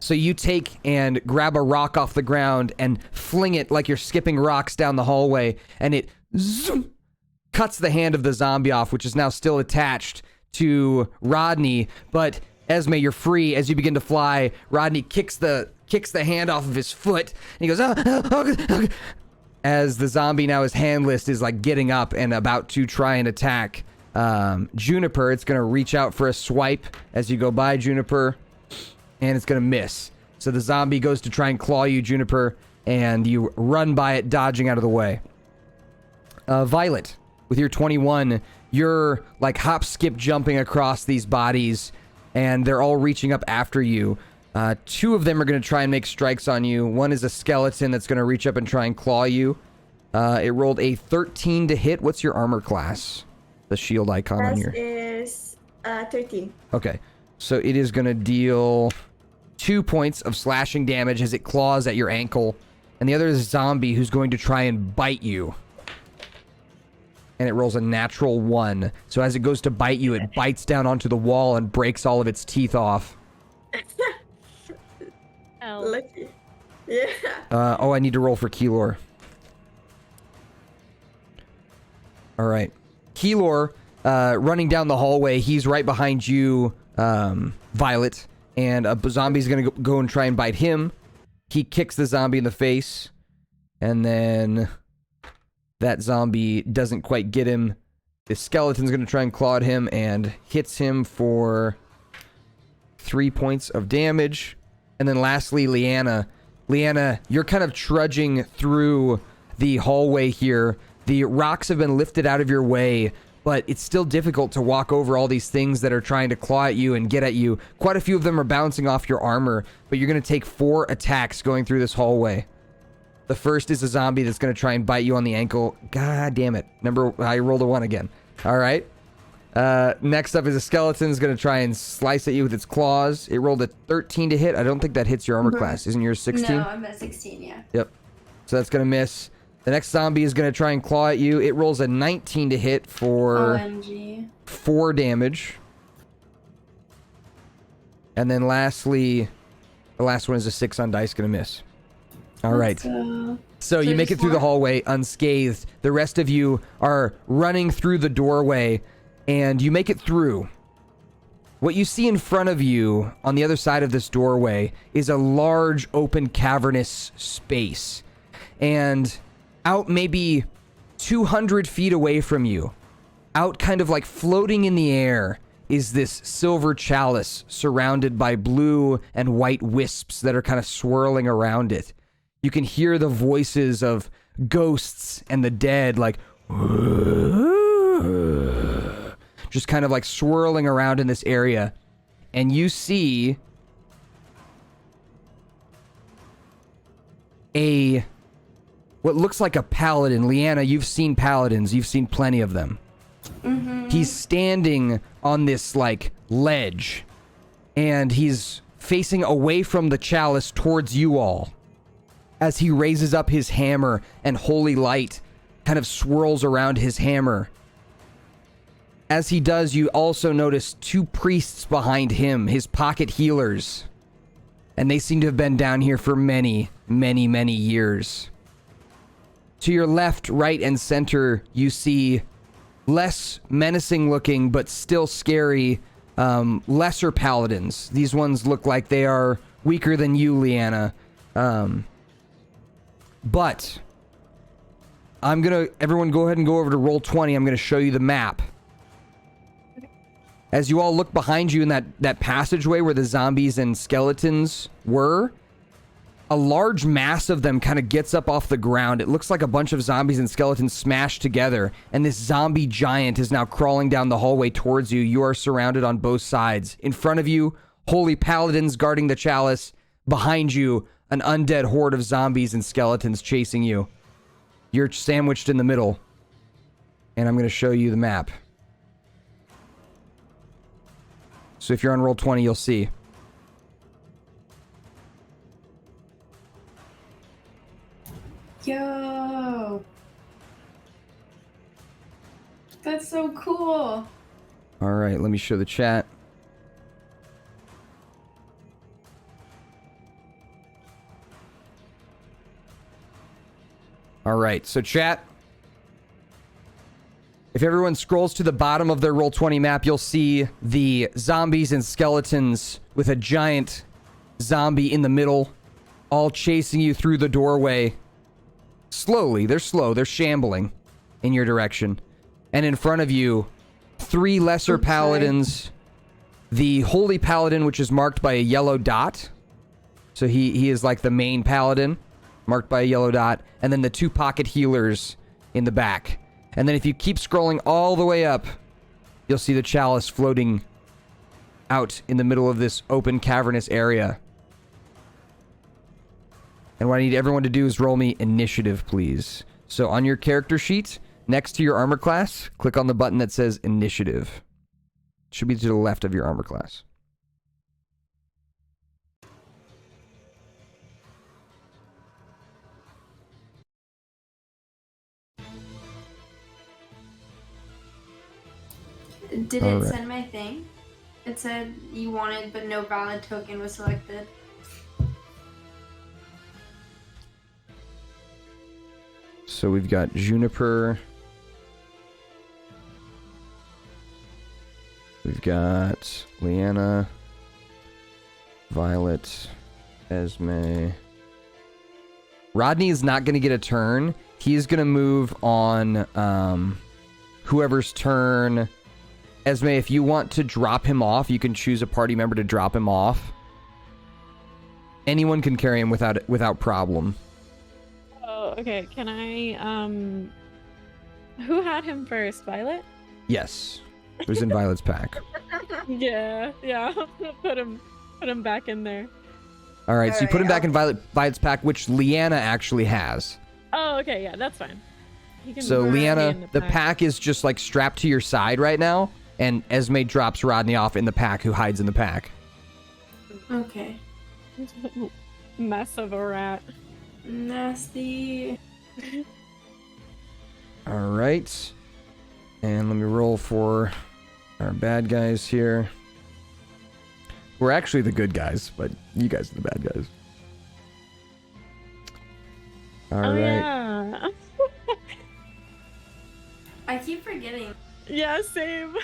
So you take and grab a rock off the ground and fling it like you're skipping rocks down the hallway, and it zoom, cuts the hand of the zombie off, which is now still attached to Rodney. But Esme, you're free as you begin to fly. Rodney kicks the hand off of his foot, and he goes, oh. As the zombie now is handless, is like getting up and about to try and attack Juniper. It's going to reach out for a swipe as you go by Juniper, and it's going to miss. So the zombie goes to try and claw you, Juniper, and you run by it, dodging out of the way. Violet, with your 21, you're like hop, skip, jumping across these bodies, and they're all reaching up after you. Two of them are going to try and make strikes on you. One is a skeleton that's going to reach up and try and claw you. It rolled a 13 to hit. What's your armor class? The shield icon on here. Is 13. Okay. So it is going to deal 2 points of slashing damage as it claws at your ankle. And the other is a zombie who's going to try and bite you. And it rolls a natural 1. So as it goes to bite you, it bites down onto the wall and breaks all of its teeth off. Lucky. Yeah. I need to roll for Quilor. All right. Quilor, running down the hallway, he's right behind you, Violet, and a zombie's going to go and try and bite him. He kicks the zombie in the face, and then that zombie doesn't quite get him. The skeleton's going to try and claw at him and hits him for 3 points of damage. And then lastly, Leanna. Leanna, you're kind of trudging through the hallway here. The rocks have been lifted out of your way, but it's still difficult to walk over all these things that are trying to claw at you and get at you. Quite a few of them are bouncing off your armor, but you're going to take 4 attacks going through this hallway. The first is a zombie that's going to try and bite you on the ankle. God damn it. I rolled a 1 again. All right. Next up is a skeleton. Is going to try and slice at you with its claws. It rolled a 13 to hit. I don't think that hits your armor class. Isn't yours 16? No, I'm at 16, yeah. Yep. So that's going to miss. The next zombie is going to try and claw at you. It rolls a 19 to hit for OMG. 4 damage. And then lastly, the last one is a 6 on dice, going to miss. All right. So you make it through the hallway unscathed. The rest of you are running through the doorway, and you make it through. What you see in front of you on the other side of this doorway is a large, open, cavernous space. And out maybe 200 feet away from you, out kind of like floating in the air, is this silver chalice surrounded by blue and white wisps that are kind of swirling around it. You can hear the voices of ghosts and the dead, like, just kind of like swirling around in this area. And you see what looks like a paladin. Leanna, you've seen paladins. You've seen plenty of them. Mm-hmm. He's standing on this like ledge, and he's facing away from the chalice towards you all. As he raises up his hammer and holy light kind of swirls around his hammer. As he does, you also notice 2 priests behind him, his pocket healers. And they seem to have been down here for many, many, many years. To your left, right, and center, you see less menacing looking, but still scary, lesser paladins. These ones look like they are weaker than you, Leanna. But everyone go ahead and go over to Roll20. I'm gonna show you the map. As you all look behind you in that passageway where the zombies and skeletons were, a large mass of them kind of gets up off the ground. It looks like a bunch of zombies and skeletons smashed together, and this zombie giant is now crawling down the hallway towards you. You are surrounded on both sides. In front of you, holy paladins guarding the chalice. Behind you, an undead horde of zombies and skeletons chasing you. You're sandwiched in the middle, and I'm going to show you the map. So if you're on Roll20, you'll see. Yo. That's so cool. All right, let me show the chat. All right, so chat. If everyone scrolls to the bottom of their Roll20 map, you'll see the zombies and skeletons with a giant zombie in the middle, all chasing you through the doorway. Slowly, they're slow, they're shambling in your direction. And in front of you, 3 lesser paladins. The holy paladin, which is marked by a yellow dot. So he is like the main paladin, marked by a yellow dot. And then the 2 pocket healers in the back. And then if you keep scrolling all the way up, you'll see the chalice floating out in the middle of this open cavernous area. And what I need everyone to do is roll me initiative, please. So on your character sheet, next to your armor class, click on the button that says initiative. It should be to the left of your armor class. Did All it right. send my thing? It said you wanted, but no valid token was selected. So we've got Juniper. We've got Leanna, Violet, Esme. Rodney is not going to get a turn. He's going to move on whoever's turn. Esme, if you want to drop him off, you can choose a party member to drop him off. Anyone can carry him without problem. Oh, okay. Can I, who had him first? Violet? Yes. It was in Violet's pack. Yeah. put him back in there. All right, so you put him back in Alright, Violet's pack, which Leanna actually has. Oh, okay. Yeah, that's fine. He can So stay in Leanna, the pack is just like strapped to your side right now, and Esme drops Rodney off in the pack, who hides in the pack. Okay. Mess of a rat. Nasty. All right, and let me roll for our bad guys here. We're actually the good guys, but you guys are the bad guys. All right. Yeah. I keep forgetting. Yeah, same.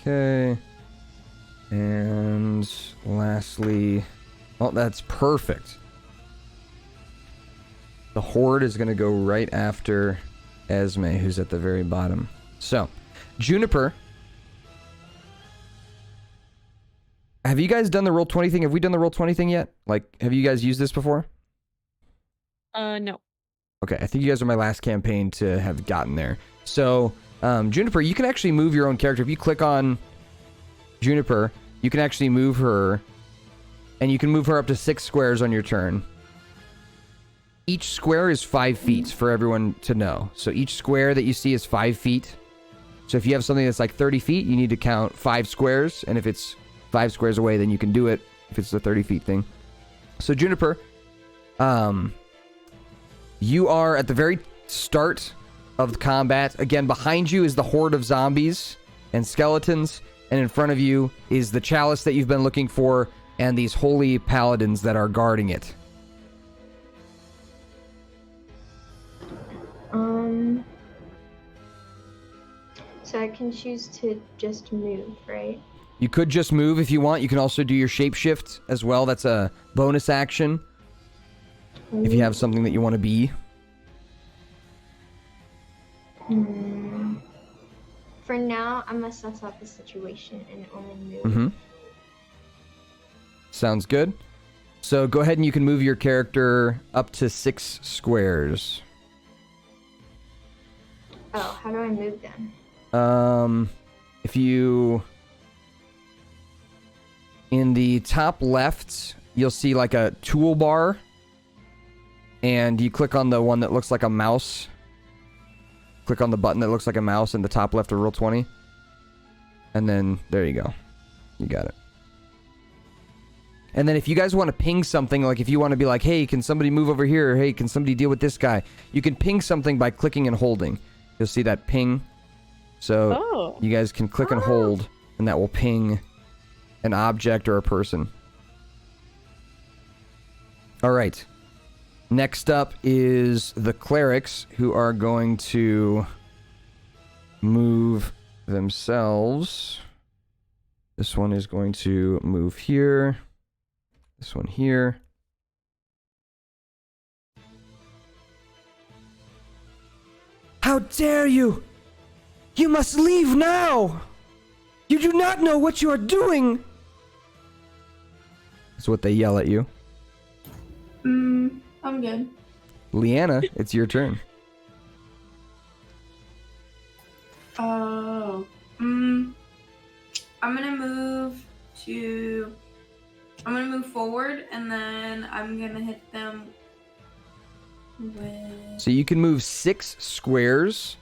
Okay. And lastly, oh, that's perfect. The horde is going to go right after Esme, who's at the very bottom. So, Juniper, have you guys done the Roll20 thing? Have we done the Roll20 thing yet? Like, have you guys used this before? No. Okay, I think you guys are my last campaign to have gotten there. So, Juniper, you can actually move your own character. If you click on Juniper, you can actually move her, and you can move her up to 6 squares on your turn. Each square is 5 feet for everyone to know. So each square that you see is 5 feet. So if you have something that's like 30 feet, you need to count 5 squares, and if it's 5 squares away, then you can do it if it's the 30 feet thing. So Juniper, you are at the very start of the combat. Again, behind you is the horde of zombies and skeletons, and in front of you is the chalice that you've been looking for and these holy paladins that are guarding it. So I can choose to just move, right? You could just move if you want. You can also do your shapeshift as well. That's a bonus action if you have something that you want to be. For now, I'm gonna suss out the situation and only move. Mm-hmm. Sounds good. So go ahead and you can move your character up to 6 squares. Oh, how do I move then? If you... In the top left, you'll see like a toolbar. And you click on the one that looks like a mouse. Click on the button that looks like a mouse in the top left of Roll20. And then, there you go. You got it. And then if you guys want to ping something, like if you want to be like, hey, can somebody move over here? Or, hey, can somebody deal with this guy? You can ping something by clicking and holding. You'll see that ping. So you guys can click and hold, and that will ping an object or a person. All right. Next up is the clerics, who are going to move themselves. This one is going to move here. This one here. How dare you! You must leave now! You do not know what you are doing! That's what they yell at you. I'm good. Leanna, it's your turn. Oh. I'm gonna move forward, and then I'm gonna hit them with... So you can move 6 squares,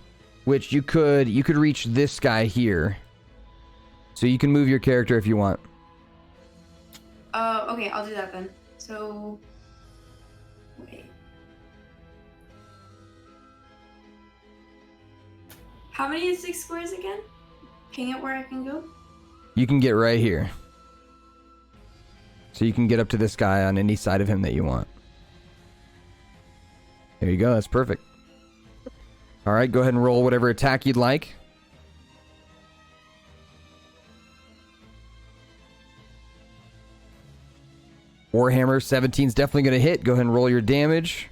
which you could reach this guy here. So you can move your character if you want. Okay, I'll do that then. So... Wait. How many is 6 squares again? Can you get where I can go? You can get right here. So you can get up to this guy on any side of him that you want. There you go, that's perfect. Alright, go ahead and roll whatever attack you'd like. Warhammer 17's definitely going to hit. Go ahead and roll your damage.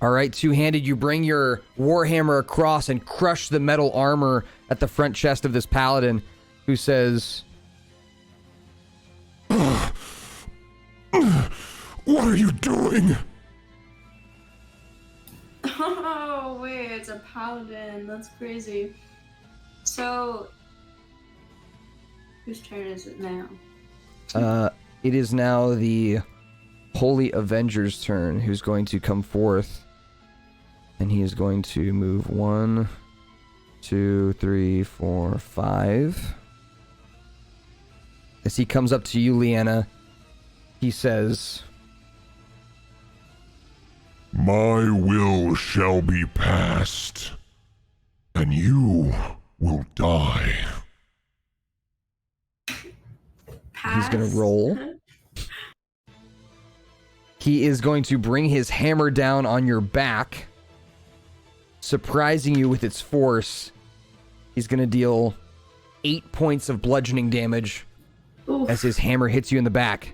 Alright, two-handed, you bring your Warhammer across and crush the metal armor at the front chest of this paladin, who says... What are you doing? Oh, wait, it's a paladin. That's crazy. So... Whose turn is it now? It is now the Holy Avenger's turn, who's going to come forth. And he is going to move 1, 2, 3, 4, 5. As he comes up to you, Leanna, he says, My will shall be passed, and you will die. he's going to roll. He is going to bring his hammer down on your back, surprising you with its force. He's going to deal 8 points of bludgeoning damage as his hammer hits you in the back.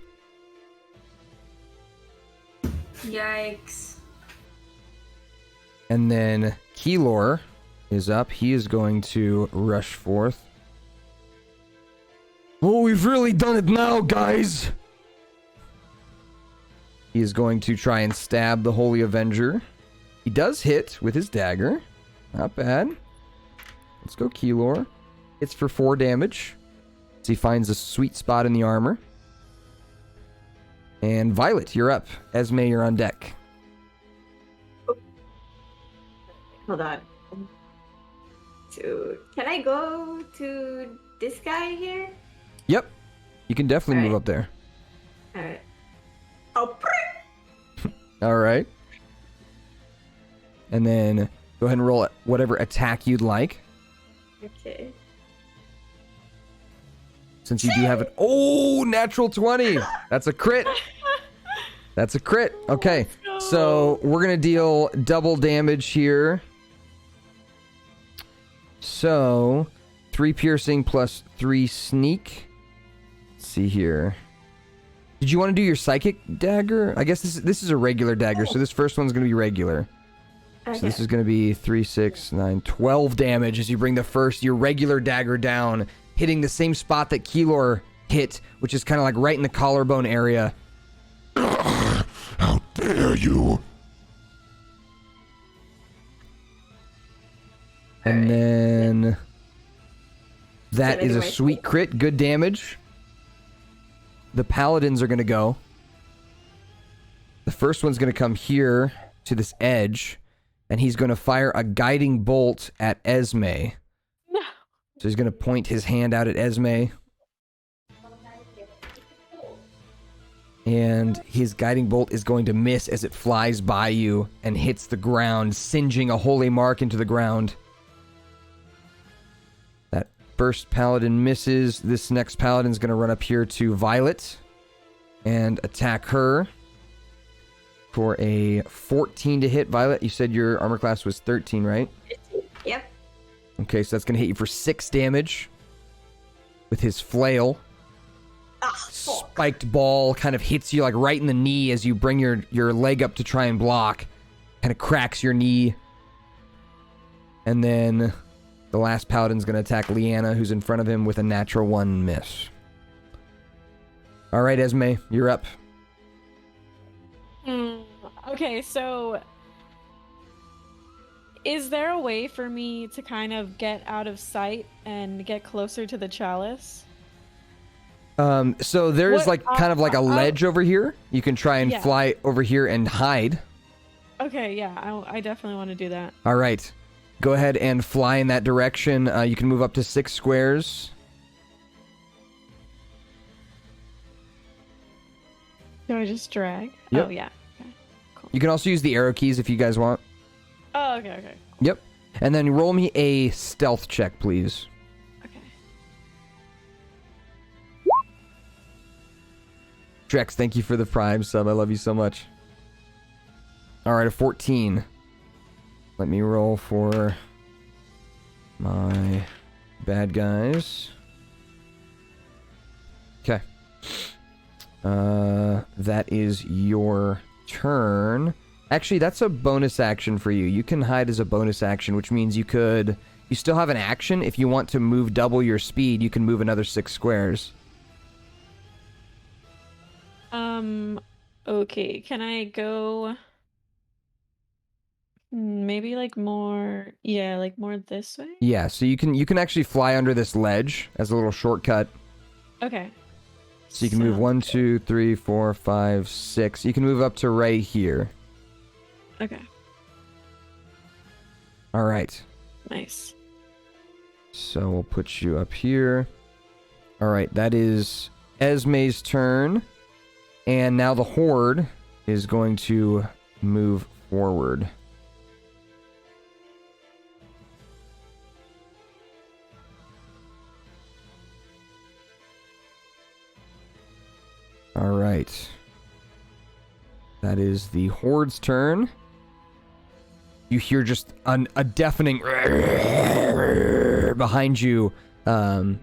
Yikes. And then Quilor is up. He is going to rush forth. Oh, we've really done it now, guys! He is going to try and stab the Holy Avenger. He does hit with his dagger. Not bad. Let's go Quilor. Hits for 4 damage. As he finds a sweet spot in the armor. And Violet, you're up. Esme, you're on deck. Hold on. So, can I go to this guy here? Yep. You can definitely move Alright. up there. Alright. Oh, prick! Alright. And then go ahead and roll whatever attack you'd like. Okay. Since you do have it. Oh, natural 20. That's a crit. That's a crit. Okay. So we're going to deal double damage here. So 3 piercing plus 3 sneak. Let's see here. Did you want to do your psychic dagger? I guess this is a regular dagger, so this first one's going to be regular. Okay. So this is going to be 3, 6, 9, 12 damage as you bring your regular dagger down, hitting the same spot that Quilor hit, which is kind of like right in the collarbone area. How dare you! And then that Gonna is do a my sweet crit, good damage. The paladins are going to go. The first one's going to come here to this edge, and he's going to fire a guiding bolt at Esme. No. So he's going to point his hand out at Esme. And his guiding bolt is going to miss as it flies by you and hits the ground, singeing a holy mark into the ground. That first paladin misses. This next paladin's going to run up here to Violet and attack her for a 14 to hit. Violet, you said your armor class was 13, right? Yep. Okay, so that's going to hit you for 6 damage with his flail. Ah, fuck. Spiked ball kind of hits you like right in the knee as you bring your leg up to try and block. Kind of cracks your knee. And then the last paladin's going to attack Leanna, who's in front of him, with a natural 1 miss. All right, Esme, you're up. Okay, so is there a way for me to kind of get out of sight and get closer to the chalice? So there's What- like kind of like a ledge over here. You can try and Yeah. fly over here and hide. Okay, yeah, I definitely want to do that. All right. Go ahead and fly in that direction. You can move up to 6 squares. Do I just drag? Yep. Oh, yeah. You can also use the arrow keys if you guys want. Oh, okay. Yep. And then roll me a stealth check, please. Okay. Drex, thank you for the Prime sub. I love you so much. All right, a 14. Let me roll for my bad guys. Okay. That is your turn. Actually, that's a bonus action for you. You can hide as a bonus action, which means you still have an action. If you want to move double your speed, you can move another 6 squares. Okay, can I go maybe like more, like more this way? Yeah, so you can actually fly under this ledge as a little shortcut. Okay. So you can move Sounds 1, good. 2, 3, 4, 5, 6. You can move up to right here. Okay, All right. nice. So we'll put you up here. All right, that is Esme's turn. And now the Horde is going to move forward. All right. That is the Horde's turn. You hear just a deafening behind you,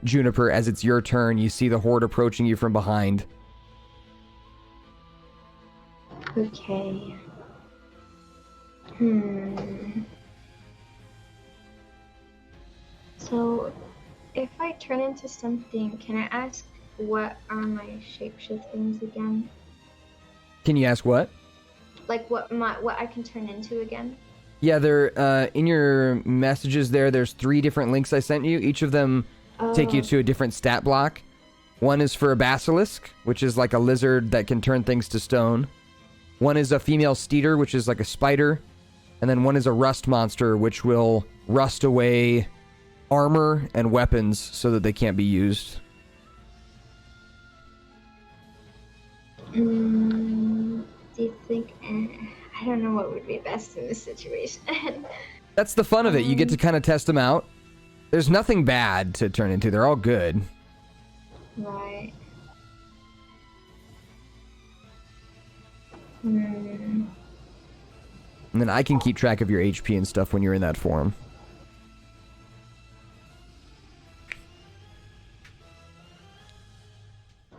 Juniper, as it's your turn. You see the Horde approaching you from behind. Okay. So, if I turn into something, can I ask what are my shapeshiftings again? Can you ask what? Like what I can turn into again? Yeah, they're in your messages there. There's 3 different links I sent you. Each of them take you to a different stat block. One is for a basilisk, which is like a lizard that can turn things to stone. One is a female steeder, which is like a spider. And then one is a rust monster, which will rust away armor and weapons so that they can't be used. Do you think... I don't know what would be best in this situation. That's the fun of it. You get to kind of test them out. There's nothing bad to turn into. They're all good. Right. And then I can keep track of your HP and stuff when you're in that form.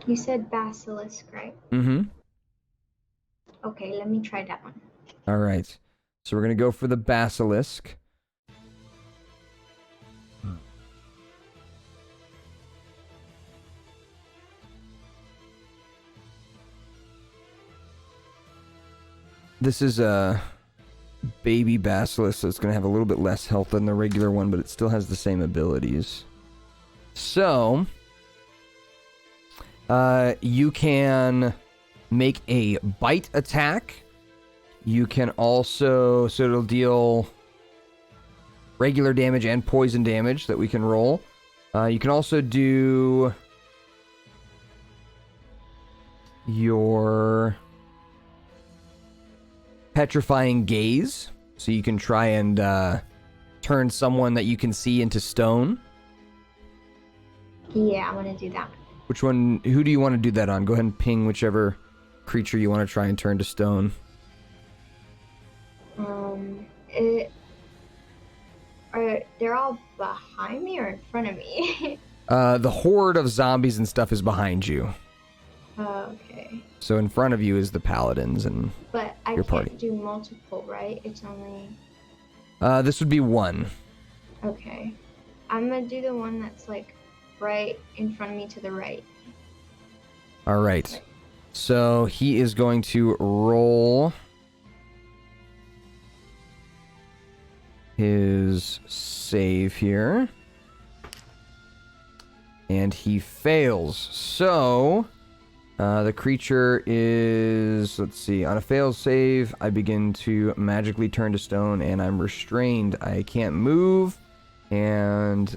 You said basilisk, right? Mm-hmm. Okay, let me try that one. All right. So we're going to go for the basilisk. This is a baby basilisk, so it's going to have a little bit less health than the regular one, but it still has the same abilities. So, you can make a bite attack. You can also, so it'll deal regular damage and poison damage that we can roll. You can also do your petrifying gaze, so you can try and turn someone that you can see into stone. Yeah, I want to do that. Which one? Who do you want to do that on? Go ahead and ping whichever creature you want to try and turn to stone. They're all behind me or in front of me? The horde of zombies and stuff is behind you. Okay. So in front of you is the paladins and But I your can't party. do multiple, right? It's only... This would be one. Okay. I'm gonna do the one that's like right in front of me to the right. All right. So he is going to roll his save here. And he fails. So the creature is, let's see, on a failed save, I begin to magically turn to stone and I'm restrained. I can't move. And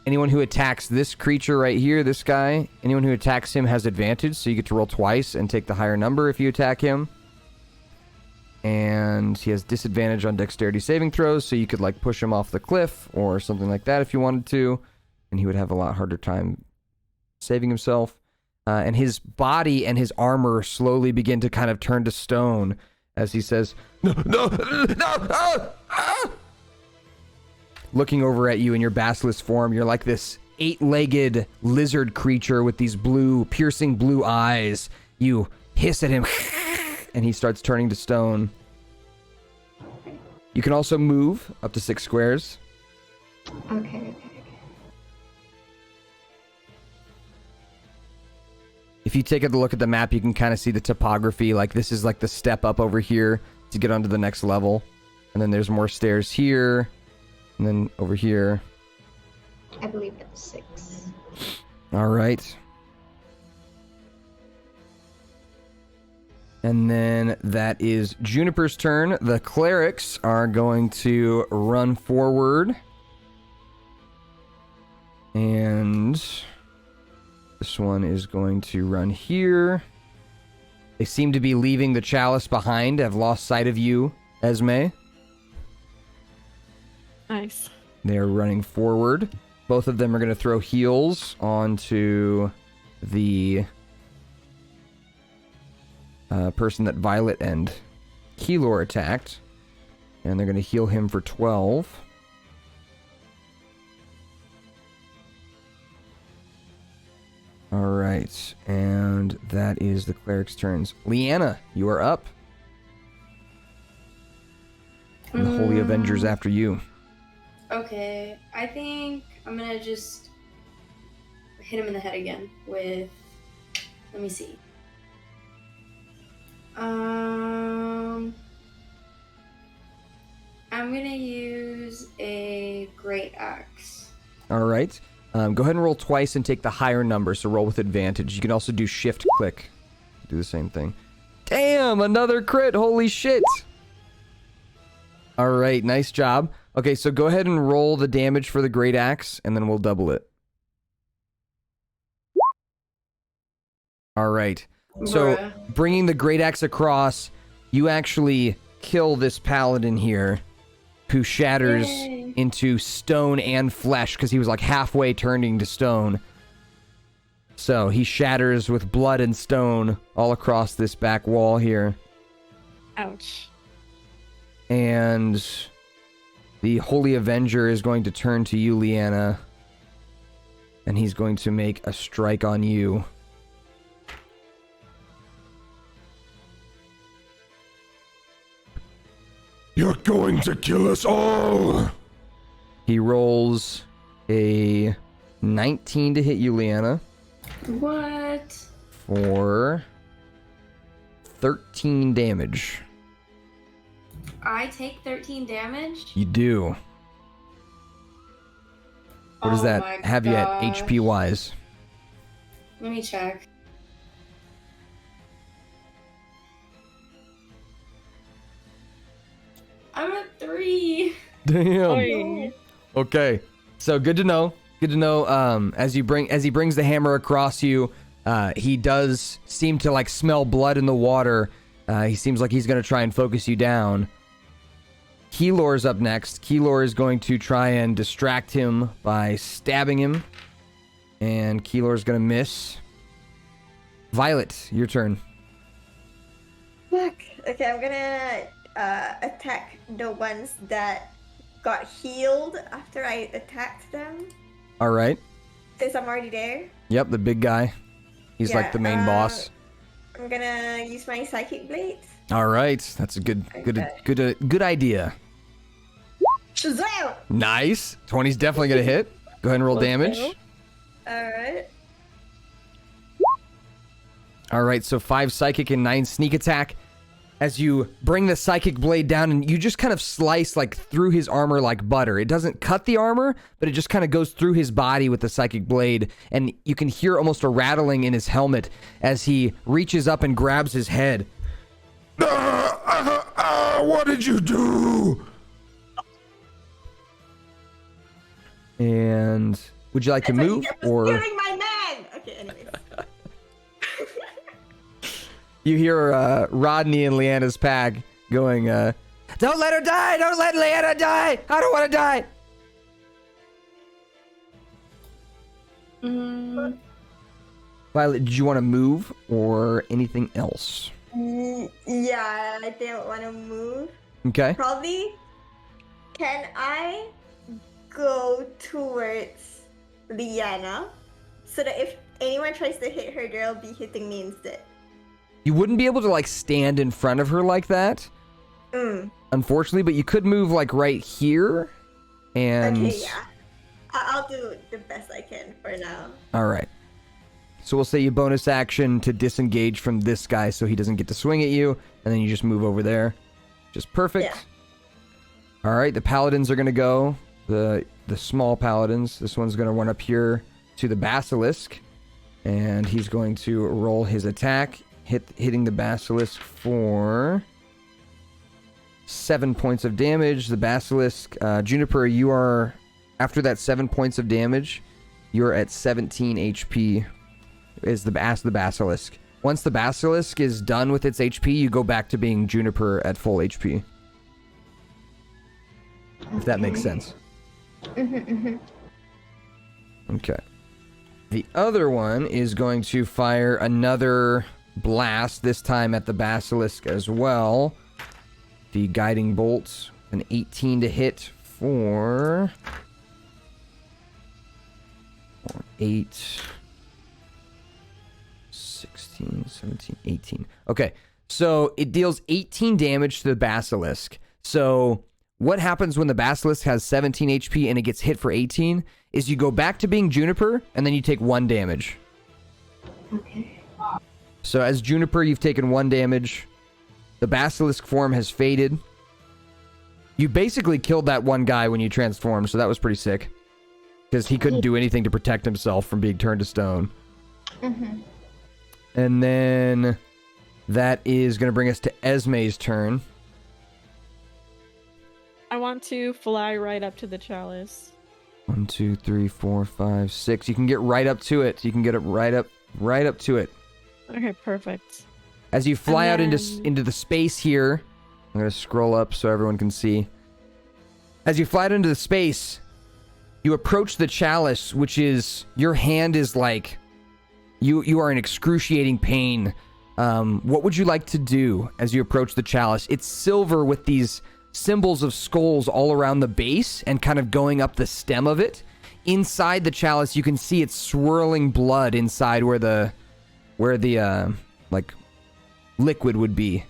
anyone who attacks this creature right here, this guy, anyone who attacks him has advantage, so you get to roll twice and take the higher number if you attack him. And he has disadvantage on dexterity saving throws, so you could like push him off the cliff or something like that if you wanted to, and he would have a lot harder time saving himself. And his body and his armor slowly begin to kind of turn to stone as he says, "No, no, no, looking over at you in your basilisk form. You're like this 8-legged lizard creature with these blue, piercing blue eyes. You hiss at him, and he starts turning to stone. You can also move up to 6 squares. Okay. If you take a look at the map, you can kind of see the topography. Like, this is like the step up over here to get onto the next level. And then there's more stairs here. And then over here. I believe that's 6. All right. And then that is Juniper's turn. The clerics are going to run forward. And this one is going to run here. They seem to be leaving the chalice behind. Have lost sight of you, Esme. Nice. They are running forward. Both of them are going to throw heals onto the person that Violet and Quilor attacked. And they're going to heal him for 12. Alright, and that is the cleric's turns. Leanna, you are up. And the Holy Avenger's after you. Okay, I think I'm gonna just hit him in the head again with, let me see. I'm gonna use a great axe. Alright. Go ahead and roll twice and take the higher number, so roll with advantage. You can also do shift click. Do the same thing. Damn, another crit. Holy shit. Alright, nice job. Okay, so go ahead and roll the damage for the great axe, and then we'll double it. Alright. So, bringing the great axe across, you actually kill this paladin here, who shatters into stone and flesh, because he was like halfway turning to stone. So, he shatters with blood and stone all across this back wall here. Ouch. And the Holy Avenger is going to turn to you, Leanna, and he's going to make a strike on you. You're going to kill us all! He rolls a 19 to hit you, Leanna, What? for 13 damage. I take 13 damage? You do. What does Oh that my have you at gosh. HP wise? Let me check. I'm at 3. Damn. Oy. Okay. So good to know. Good to know. As he brings the hammer across you, he does seem to like smell blood in the water. He seems like he's going to try and focus you down. Quilor's up next. Quilor is going to try and distract him by stabbing him. And Quilor's going to miss. Violet, your turn. Fuck. Okay, I'm gonna attack the ones that got healed after I attacked them. All right. Since I'm already there. Yep, the big guy. He's like the main boss. I'm gonna use my psychic blade. All right. That's a good idea. Shazam! Nice. 20's definitely going to hit. Go ahead and roll damage. Alright. All right, so 5 psychic and 9 sneak attack. As you bring the psychic blade down and you just kind of slice like through his armor like butter. It doesn't cut the armor, but it just kind of goes through his body with the psychic blade. And you can hear almost a rattling in his helmet as he reaches up and grabs his head. What did you do? And would you like to move or... Killing my man! Okay, anyways. You hear Rodney and Leanna's pack going, don't let her die! Don't let Leanna die! I don't want to die! Violet, did you want to move or anything else? Yeah, I don't want to move. Okay. Probably. Can I go towards Liana so that if anyone tries to hit her, they'll be hitting me instead? You wouldn't be able to like stand in front of her like that, unfortunately, but you could move like right here. And Okay, yeah. I'll do the best I can for now. all right. So we'll say you bonus action to disengage from this guy so he doesn't get to swing at you, and then you just move over there. Just perfect. Yeah. All right, the paladins are going to go. The small paladins. This one's going to run up here to the basilisk, and he's going to roll his attack, hitting the basilisk for 7 points of damage. The basilisk, Juniper, you are, after that 7 points of damage, you're at 17 HP. Is the basilisk. Once the basilisk is done with its HP, you go back to being Juniper at full HP. If that makes sense. Okay. The other one is going to fire another blast, this time at the basilisk as well. The guiding bolt, an 18 to hit for 8... 16, 17, 18. Okay, so it deals 18 damage to the basilisk. So what happens when the basilisk has 17 HP and it gets hit for 18 is you go back to being Juniper and then you take 1 damage. Okay. So as Juniper, you've taken 1 damage. The basilisk form has faded. You basically killed that one guy when you transformed, so that was pretty sick. Because he couldn't do anything to protect himself from being turned to stone. And then that is going to bring us to Esme's turn. I want to fly right up to the chalice. 1, 2, 3, 4, 5, 6. You can get right up to it. You can get it right up to it. Okay, perfect. As you fly out And into the space here, I'm going to scroll up so everyone can see. As you fly out into the space, you approach the chalice, which is, your hand is like, you are in excruciating pain. What would you like to do as you approach the chalice? It's silver with these symbols of skulls all around the base and kind of going up the stem of it. inside the chalice, you can see it's swirling blood inside where the like liquid would be.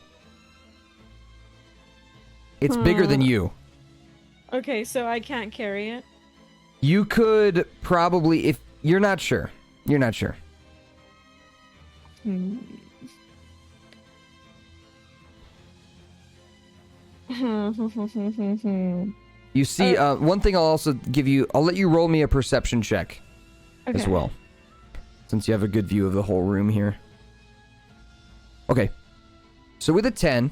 It's bigger than you. Okay, so I can't carry it. You could probably, if you're not sure. You're not sure. Hmm. You see, one thing I'll also give you, I'll let you roll me a perception check as Okay. well, since you have a good view of the whole room here. Okay. So with a 10,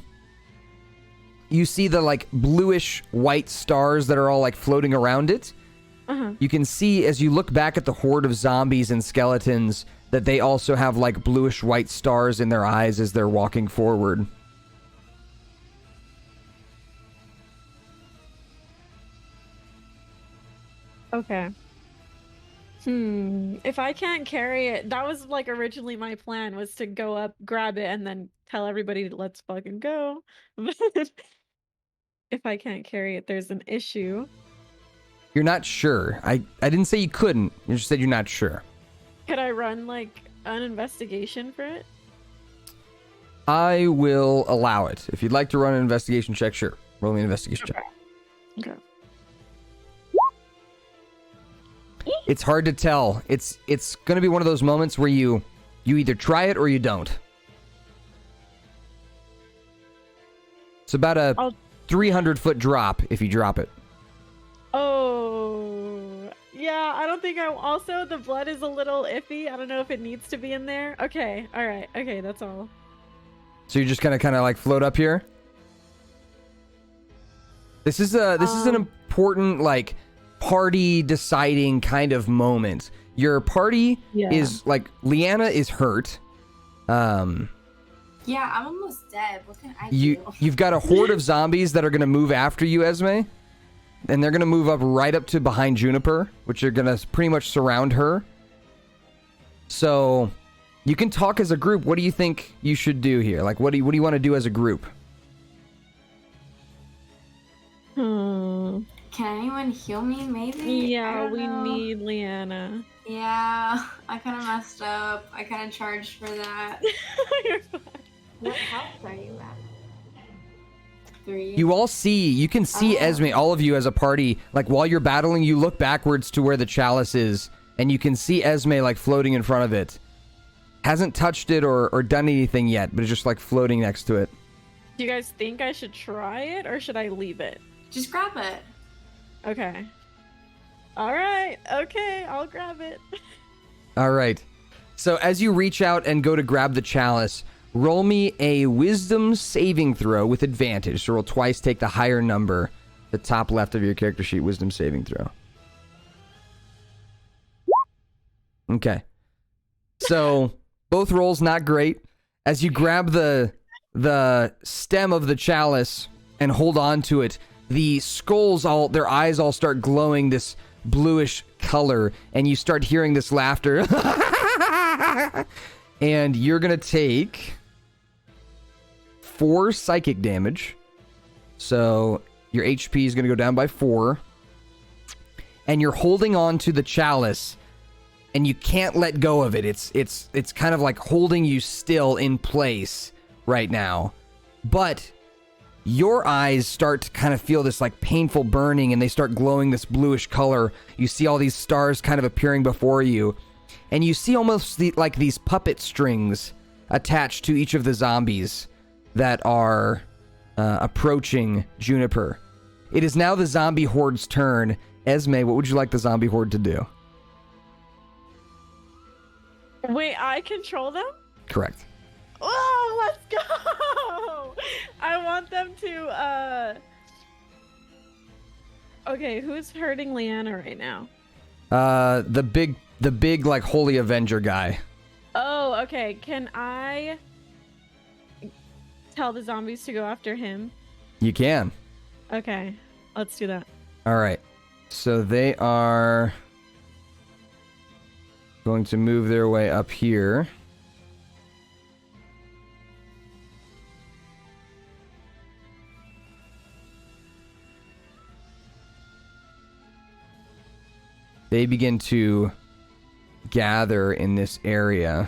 you see the like bluish white stars that are all like floating around it. You can see as you look back at the horde of zombies and skeletons that they also have like bluish white stars in their eyes as they're walking forward. Okay. If I can't carry it, that was like originally my plan was to go up, grab it, and then tell everybody let's fucking go. But if I can't carry it, there's an issue. You're not sure. I didn't say you couldn't. You just said you're not sure. Could I run like an investigation for it? I will allow it. If you'd like to run an investigation check, sure. Roll me an investigation check. Okay. It's hard to tell. It's going to be one of those moments where you either try it or you don't. It's about a 300-foot drop if you drop it. Oh, yeah, I don't think also, the blood is a little iffy. I don't know if it needs to be in there. Okay, all right. Okay, that's all. So you're just going to kind of like float up here? This is an important like party deciding kind of moment. Your party is like Leanna is hurt. Yeah, I'm almost dead. What can I do? You've got a horde of zombies that are going to move after you, Esme. And they're going to move up right up to behind Juniper, which are going to pretty much surround her. So you can talk as a group. What do you think you should do here? Like, what do you want to do as a group? Can anyone heal me, maybe? Yeah, we know. need Leanna. Yeah, I kind of messed up. I kind of charged for that. You're fine. What health are you at? 3. You can see Esme, all of you as a party, like while you're battling, you look backwards to where the chalice is, and you can see Esme like floating in front of it. Hasn't touched it or done anything yet, but it's just like floating next to it. Do you guys think I should try it or should I leave it? Just grab it. Okay. All right. Okay, I'll grab it. All right. So as you reach out and go to grab the chalice, roll me a wisdom saving throw with advantage. So roll twice, take the higher number. The top left of your character sheet, wisdom saving throw. Okay. So both rolls not great. As you grab the stem of the chalice and hold on to it, the skulls their eyes all start glowing this bluish color, and you start hearing this laughter. And you're gonna take 4 psychic damage. So your HP is gonna go down by 4. And you're holding on to the chalice, and you can't let go of it. It's kind of like holding you still in place right now. But your eyes start to kind of feel this like painful burning, and they start glowing this bluish color. You see all these stars kind of appearing before you, and you see almost like these puppet strings attached to each of the zombies that are approaching Juniper. It is now the zombie horde's turn. Esme, what would you like the zombie horde to do? Wait, I control them? Correct. Oh, let's go! I want them to, Okay, who's hurting Leanna right now? The big like holy Avenger guy. Oh, okay. Can I tell the zombies to go after him? You can. Okay, let's do that. All right. So they are going to move their way up here. They begin to gather in this area.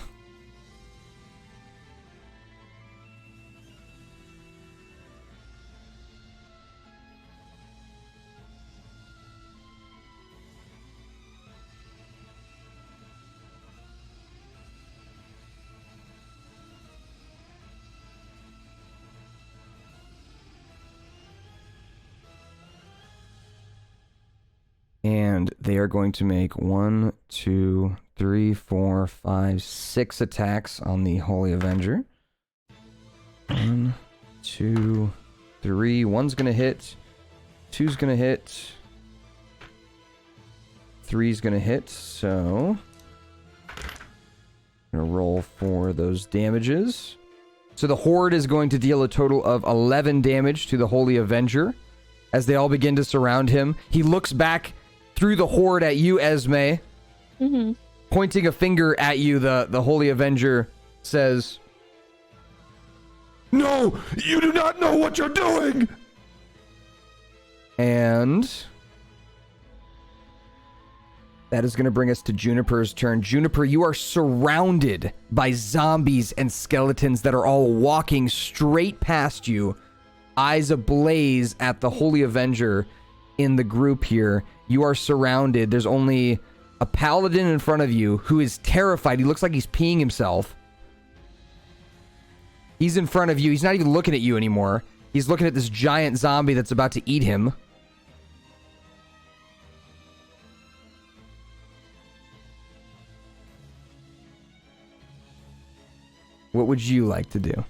And they are going to make 1, 2, 3, 4, 5, 6 attacks on the Holy Avenger. 1, 2, 3. 1's going to hit. 2's going to hit. 3's going to hit. So, I'm going to roll for those damages. So the Horde is going to deal a total of 11 damage to the Holy Avenger. As they all begin to surround him, he looks back through the Horde at you, Esme. Mm-hmm. Pointing a finger at you, the Holy Avenger says, No! You do not know what you're doing! and that is going to bring us to Juniper's turn. Juniper, you are surrounded by zombies and skeletons that are all walking straight past you, eyes ablaze at the Holy Avenger in the group here. You are surrounded. There's only a paladin in front of you who is terrified. He looks like he's peeing himself. He's in front of you. He's not even looking at you anymore. He's looking at this giant zombie that's about to eat him. What would you like to do?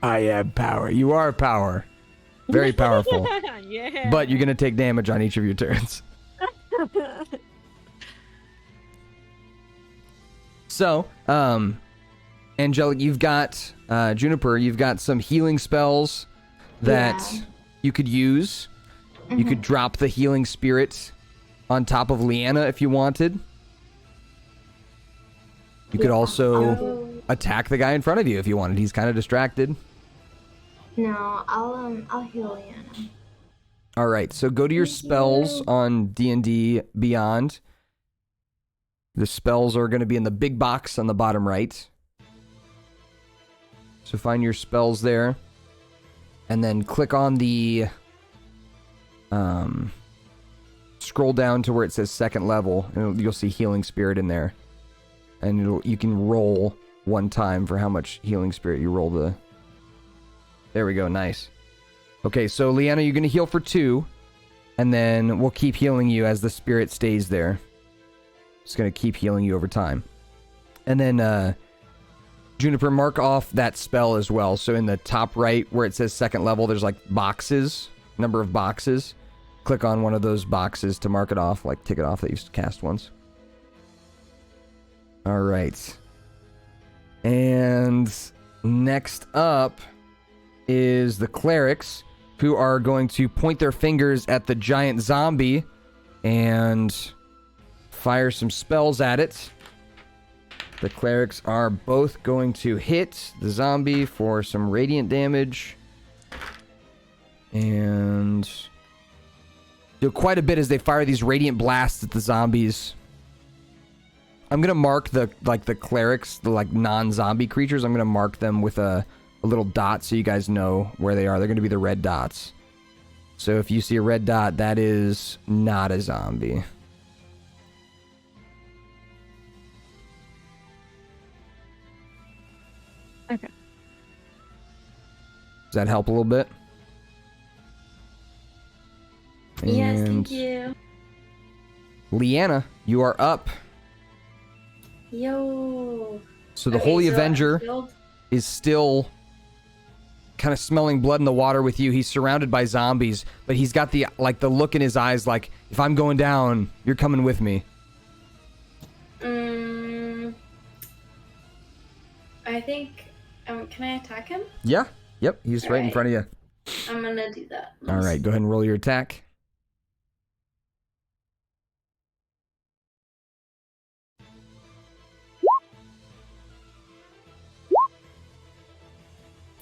I have power. You are power. Very powerful. Yeah. But you're going to take damage on each of your turns. So, Angelic, you've got, Juniper, you've got some healing spells that you could use. You could drop the healing spirit on top of Leanna if you wanted. You could also attack the guy in front of you if you wanted. He's kind of distracted. No, I'll heal Leanna. All right, so go to your spells on D&D Beyond. The spells are going to be in the big box on the bottom right. So find your spells there. And then click on the... scroll down to where it says second level, and you'll see Healing Spirit in there. And you can roll one time for how much Healing Spirit you roll the... There we go, nice. Okay, so Leanna, you're going to heal for 2. And then we'll keep healing you as the spirit stays there. It's going to keep healing you over time. And then, Juniper, mark off that spell as well. So in the top right where it says second level, there's like boxes, number of boxes. Click on one of those boxes to mark it off, like tick it off that you've cast once. All right. And next up is the clerics, who are going to point their fingers at the giant zombie and fire some spells at it. The clerics are both going to hit the zombie for some radiant damage. And do quite a bit as they fire these radiant blasts at the zombies. I'm going to mark the clerics, the non-zombie creatures. I'm going to mark them with a little dot so you guys know where they are. They're going to be the red dots. So if you see a red dot, that is not a zombie. Okay. Does that help a little bit? Yes, And thank you. Leanna, you are up. Yo. So the Okay, Holy so I'm Avenger healed. is still kind of smelling blood in the water with you. He's surrounded by zombies, but he's got the look in his eyes like, if I'm going down, you're coming with me. I think. Can I attack him? Yeah. Yep. He's right in Alright. front of you. I'm gonna do that. All right. Go ahead and roll your attack.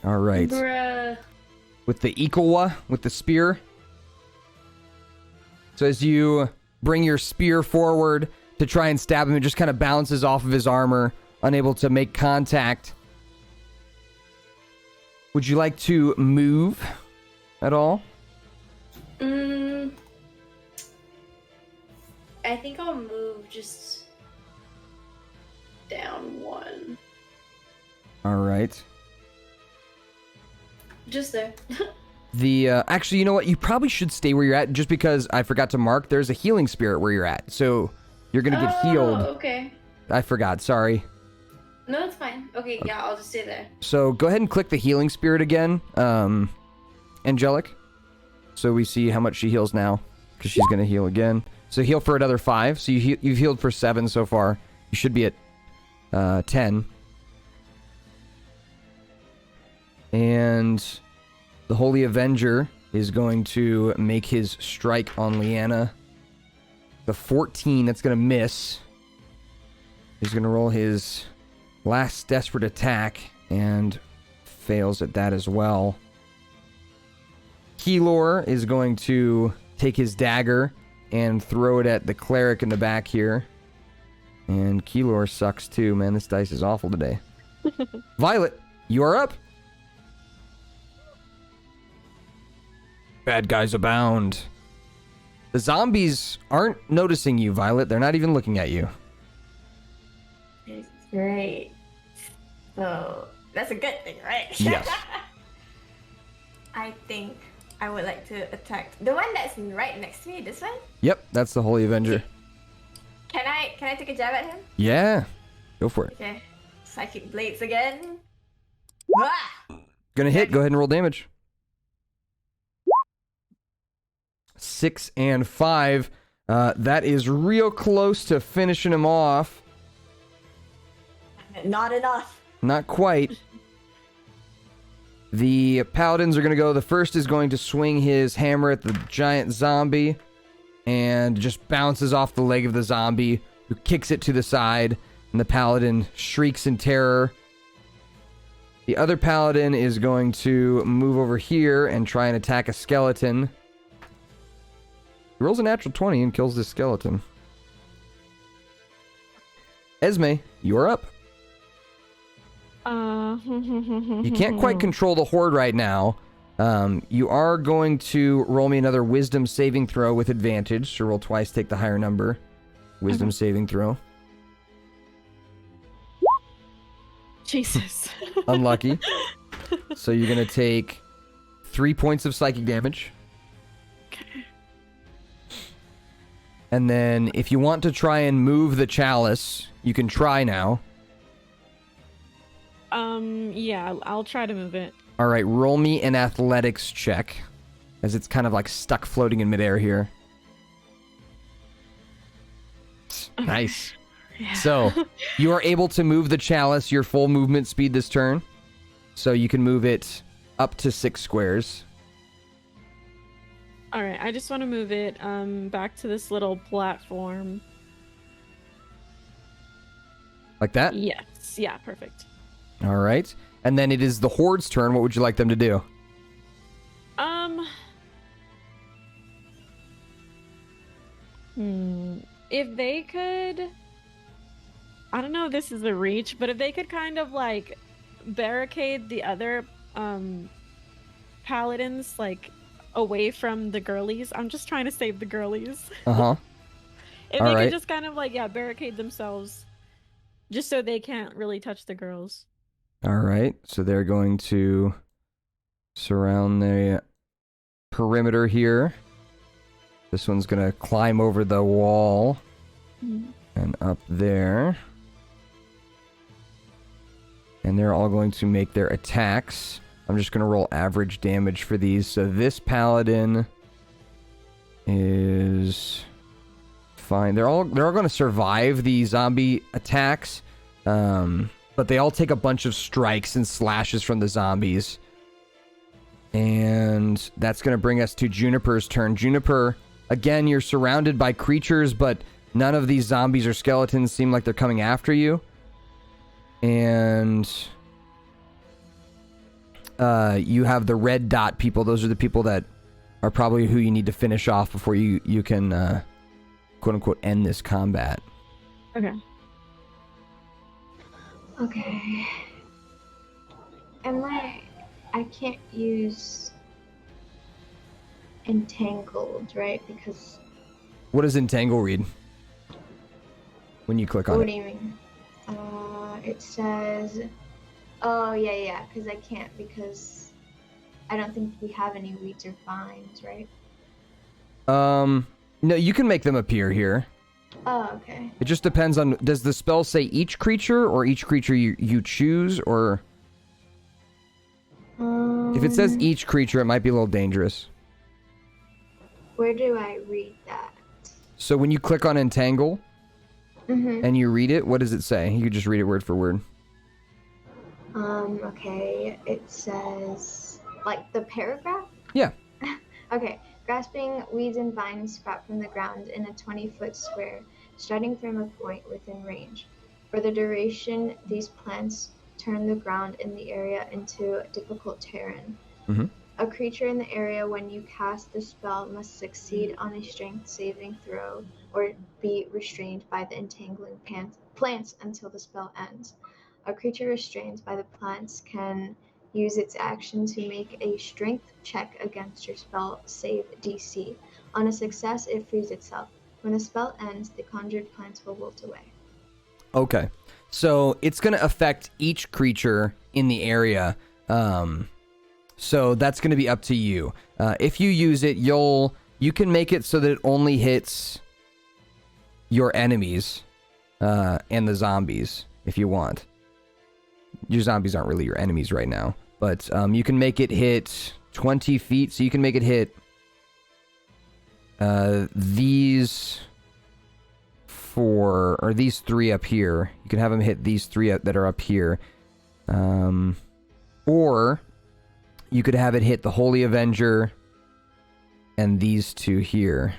All right. Bruh. With the Ikawa, with the spear. So as you bring your spear forward to try and stab him, it just kind of bounces off of his armor, unable to make contact. Would you like to move at all? I think I'll move just down one. All right. Just there. Actually, you know what? You probably should stay where you're at, just because I forgot to mark. There's a healing spirit where you're at, so you're gonna get healed. Okay. I forgot. Sorry. No, it's fine. Okay, yeah, I'll just stay there. So go ahead and click the healing spirit again, Angelic. So we see how much she heals now, because she's gonna heal again. So heal for another 5. So you've healed for 7 so far. You should be at 10. And the Holy Avenger is going to make his strike on Leanna. The 14, that's going to miss. He's going to roll his last desperate attack and fails at that as well. Quilor is going to take his dagger and throw it at the cleric in the back here. And Quilor sucks too, man. This dice is awful today. Violet, you are up. Bad guys abound. The zombies aren't noticing you, Violet. They're not even looking at you. Great. So that's a good thing, right? Yes. I think I would like to attack the one that's right next to me. This one. Yep, that's the Holy Avenger. Can I take a jab at him? Yeah, go for it. Okay. Psychic blades again. Ah! Gonna hit. Go ahead and roll damage. 6 and 5. That is real close to finishing him off. Not enough. Not quite. The paladins are going to go. The first is going to swing his hammer at the giant zombie and just bounces off the leg of the zombie, who kicks it to the side, and the paladin shrieks in terror. The other paladin is going to move over here and try and attack a skeleton. He rolls a natural 20 and kills this skeleton. Esme, you're up. You can't quite control the horde right now. You are going to roll me another wisdom saving throw with advantage. So roll twice, take the higher number. Wisdom saving throw. Jesus. Unlucky. So you're going to take 3 points of psychic damage. Okay. And then if you want to try and move the chalice, you can try now. Yeah, I'll try to move it. All right, roll me an athletics check, as it's kind of like stuck floating in midair here. Nice. Yeah. So, you are able to move the chalice your full movement speed this turn. So you can move it up to 6 squares. All right, I just want to move it back to this little platform. Like that? Yes. Yeah, perfect. All right. And then it is the Horde's turn. What would you like them to do? If they could, I don't know if this is a reach, but if they could kind of like barricade the other paladins like away from the girlies. I'm just trying to save the girlies. Uh-huh. If All they right. could just kind of like, yeah, barricade themselves just so they can't really touch the girls. All right. So they're going to surround the perimeter here. This one's going to climb over the wall and up there. And they're all going to make their attacks. I'm just going to roll average damage for these. So this paladin is fine. They're all going to survive the zombie attacks. But they all take a bunch of strikes and slashes from the zombies. And that's going to bring us to Juniper's turn. Juniper, again, you're surrounded by creatures, but none of these zombies or skeletons seem like they're coming after you. And you have the red dot people. Those are the people that are probably who you need to finish off before you can, quote-unquote, end this combat. Okay. Okay. I can't use entangled, right? Because What does entangle read when you click on what it? do you mean? It says, oh yeah, because I can't, because I don't think we have any weeds or vines, right? No, you can make them appear here. Oh, okay. It just depends on, does the spell say each creature or each creature you choose, or if it says each creature, it might be a little dangerous. Where do I read that? So when you click on entangle Mm-hmm. and you read it, what does it say? You could just read it word for word. Okay, it says, like, the paragraph? Yeah. Okay, grasping weeds and vines sprout from the ground in a 20-foot square, starting from a point within range. For the duration, these plants turn the ground in the area into difficult terrain. Mm-hmm. A creature in the area when you cast the spell must succeed on a strength saving throw or be restrained by the entangling plants until the spell ends. A creature restrained by the plants can use its action to make a strength check against your spell save DC. On a success, it frees itself. When the spell ends, the conjured plants will wilt away. Okay. So it's going to affect each creature in the area. So that's going to be up to you. If you use it, you can make it so that it only hits your enemies and the zombies if you want. Your zombies aren't really your enemies right now, but you can make it hit 20 feet. So you can make it hit these four, or these three up here. You can have them hit these three that are up here. Or you could have it hit the Holy Avenger and these two here.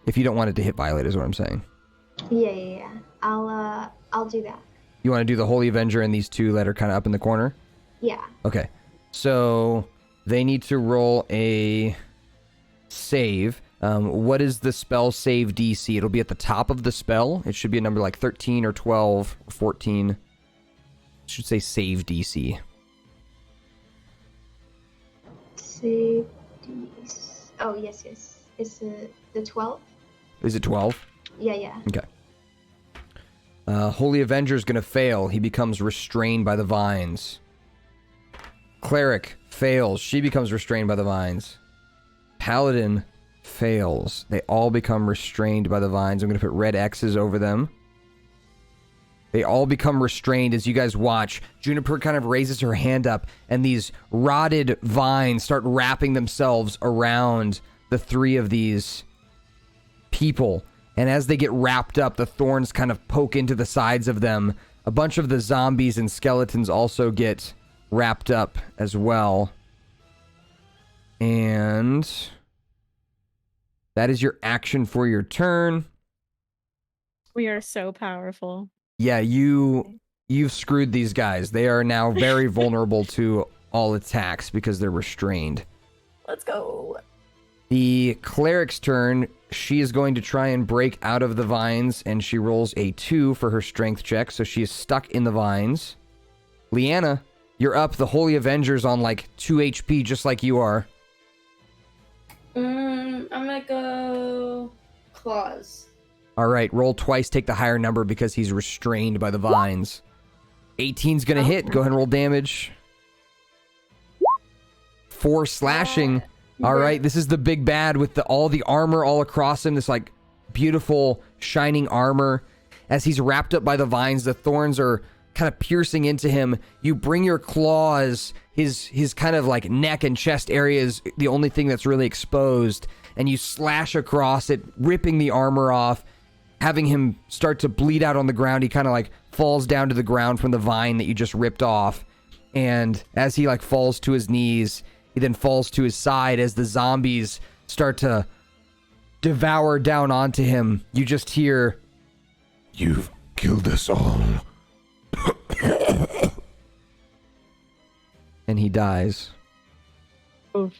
If you don't want it to hit Violet, is what I'm saying. Yeah. I'll do that. You want to do the Holy Avenger and these two that are kind of up in the corner? Yeah. Okay. So they need to roll a save. What is the spell save DC? It'll be at the top of the spell. It should be a number like 13 or 12 or 14. It should say save DC. Save DC. Oh, yes. It's the 12? Is it 12? Yeah. Okay. Holy Avenger is going to fail. He becomes restrained by the vines. Cleric fails. She becomes restrained by the vines. Paladin fails. They all become restrained by the vines. I'm going to put red X's over them. They all become restrained as you guys watch. Juniper kind of raises her hand up, and these rotted vines start wrapping themselves around the three of these people. And as they get wrapped up, the thorns kind of poke into the sides of them. A bunch of the zombies and skeletons also get wrapped up as well. And that is your action for your turn. We are so powerful. Yeah, you've screwed these guys. They are now very vulnerable to all attacks because they're restrained. Let's go. The cleric's turn. She is going to try and break out of the vines, and she rolls a 2 for her strength check, so she is stuck in the vines. Leanna, you're up. The Holy Avenger's on like 2 HP, just like you are. I'm gonna go claws. All right, roll twice, take the higher number because he's restrained by the vines. 18's gonna hit. Go ahead and roll damage. 4 slashing. All right, this is the big bad with all the armor all across him. This like beautiful shining armor. As he's wrapped up by the vines, the thorns are kind of piercing into him. You bring your claws, his kind of like neck and chest area is the only thing that's really exposed, and you slash across it, ripping the armor off, having him start to bleed out on the ground. He kind of like falls down to the ground from the vine that you just ripped off. And as he like falls to his knees, he then falls to his side as the zombies start to devour down onto him. You just hear, "You've killed us all." and he dies. Oof.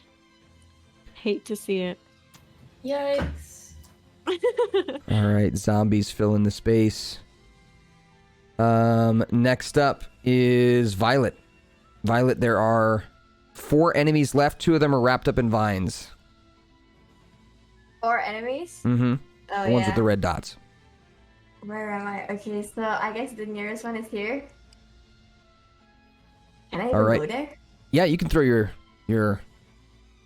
Hate to see it. Yikes. All right, zombies fill in the space. Next up is Violet. Violet, there are 4 enemies left. 2 of them are wrapped up in vines. 4 enemies? Mm-hmm. Oh, The ones yeah. with the red dots. Where am I? Okay, so I guess the nearest one is here. Can I even All right. go there? Yeah, you can throw your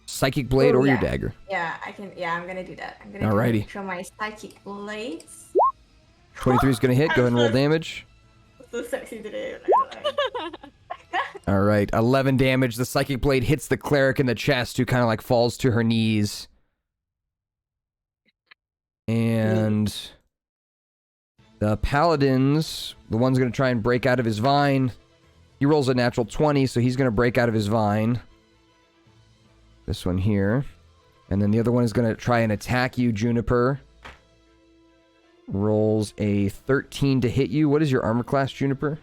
psychic blade Oh, or your yeah. dagger. Yeah, I can. Yeah, I'm gonna do that. I'm gonna Alrighty. throw my psychic blades. 23 is going to hit. Go ahead and roll I'm damage. so sexy today. All right, 11 damage. The psychic blade hits the cleric in the chest, who kind of like falls to her knees. And the paladins, the one's going to try and break out of his vine. He rolls a natural 20, so he's going to break out of his vine. This one here. And then the other one is going to try and attack you, Juniper. Rolls a 13 to hit you. What is your armor class, Juniper?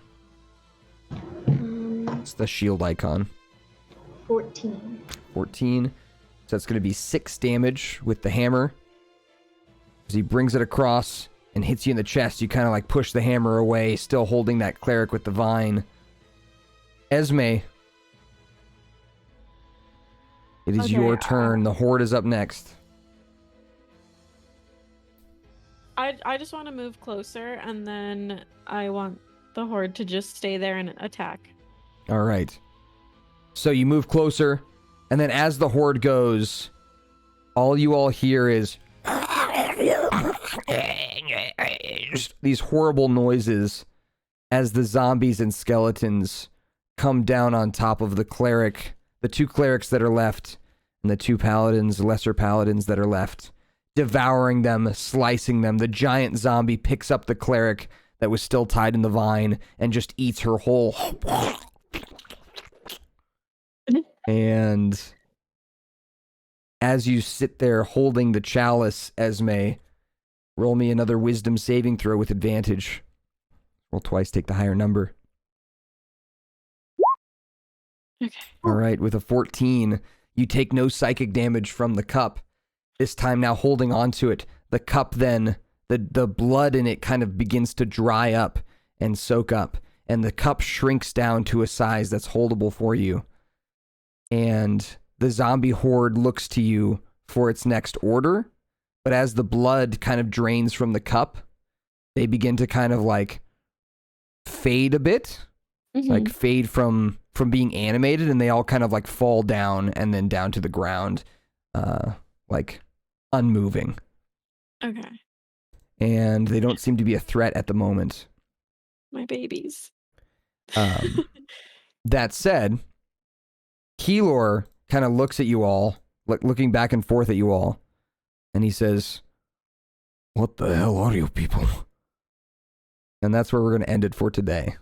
It's the shield icon. 14. 14. So that's going to be 6 damage with the hammer. As he brings it across and hits you in the chest, you kind of like push the hammer away, still holding that cleric with the vine. Esme, it is Okay, your turn. The horde is up next. I just want to move closer, and then I want the horde to just stay there and attack. All right. So you move closer, and then as the horde goes, all you all hear is just these horrible noises as the zombies and skeletons come down on top of the cleric, the 2 clerics that are left, and the 2 paladins, lesser paladins that are left, devouring them, slicing them. The giant zombie picks up the cleric that was still tied in the vine and just eats her whole. And as you sit there holding the chalice, Esme, roll me another wisdom saving throw with advantage. Roll twice, take the higher number. Okay. All right, with a 14, you take no psychic damage from the cup. This time now holding onto it. The cup then, the blood in it kind of begins to dry up and soak up. And the cup shrinks down to a size that's holdable for you. And the zombie horde looks to you for its next order. But as the blood kind of drains from the cup, they begin to kind of like fade a bit. Mhm. Like fade from being animated, and they all kind of like fall down and then down to the ground, like unmoving. Okay. And they don't seem to be a threat at the moment. My babies. That said, Quilor kind of looks at you all, looking back and forth at you all, and he says, "What the hell are you people?" And that's where we're going to end it for today.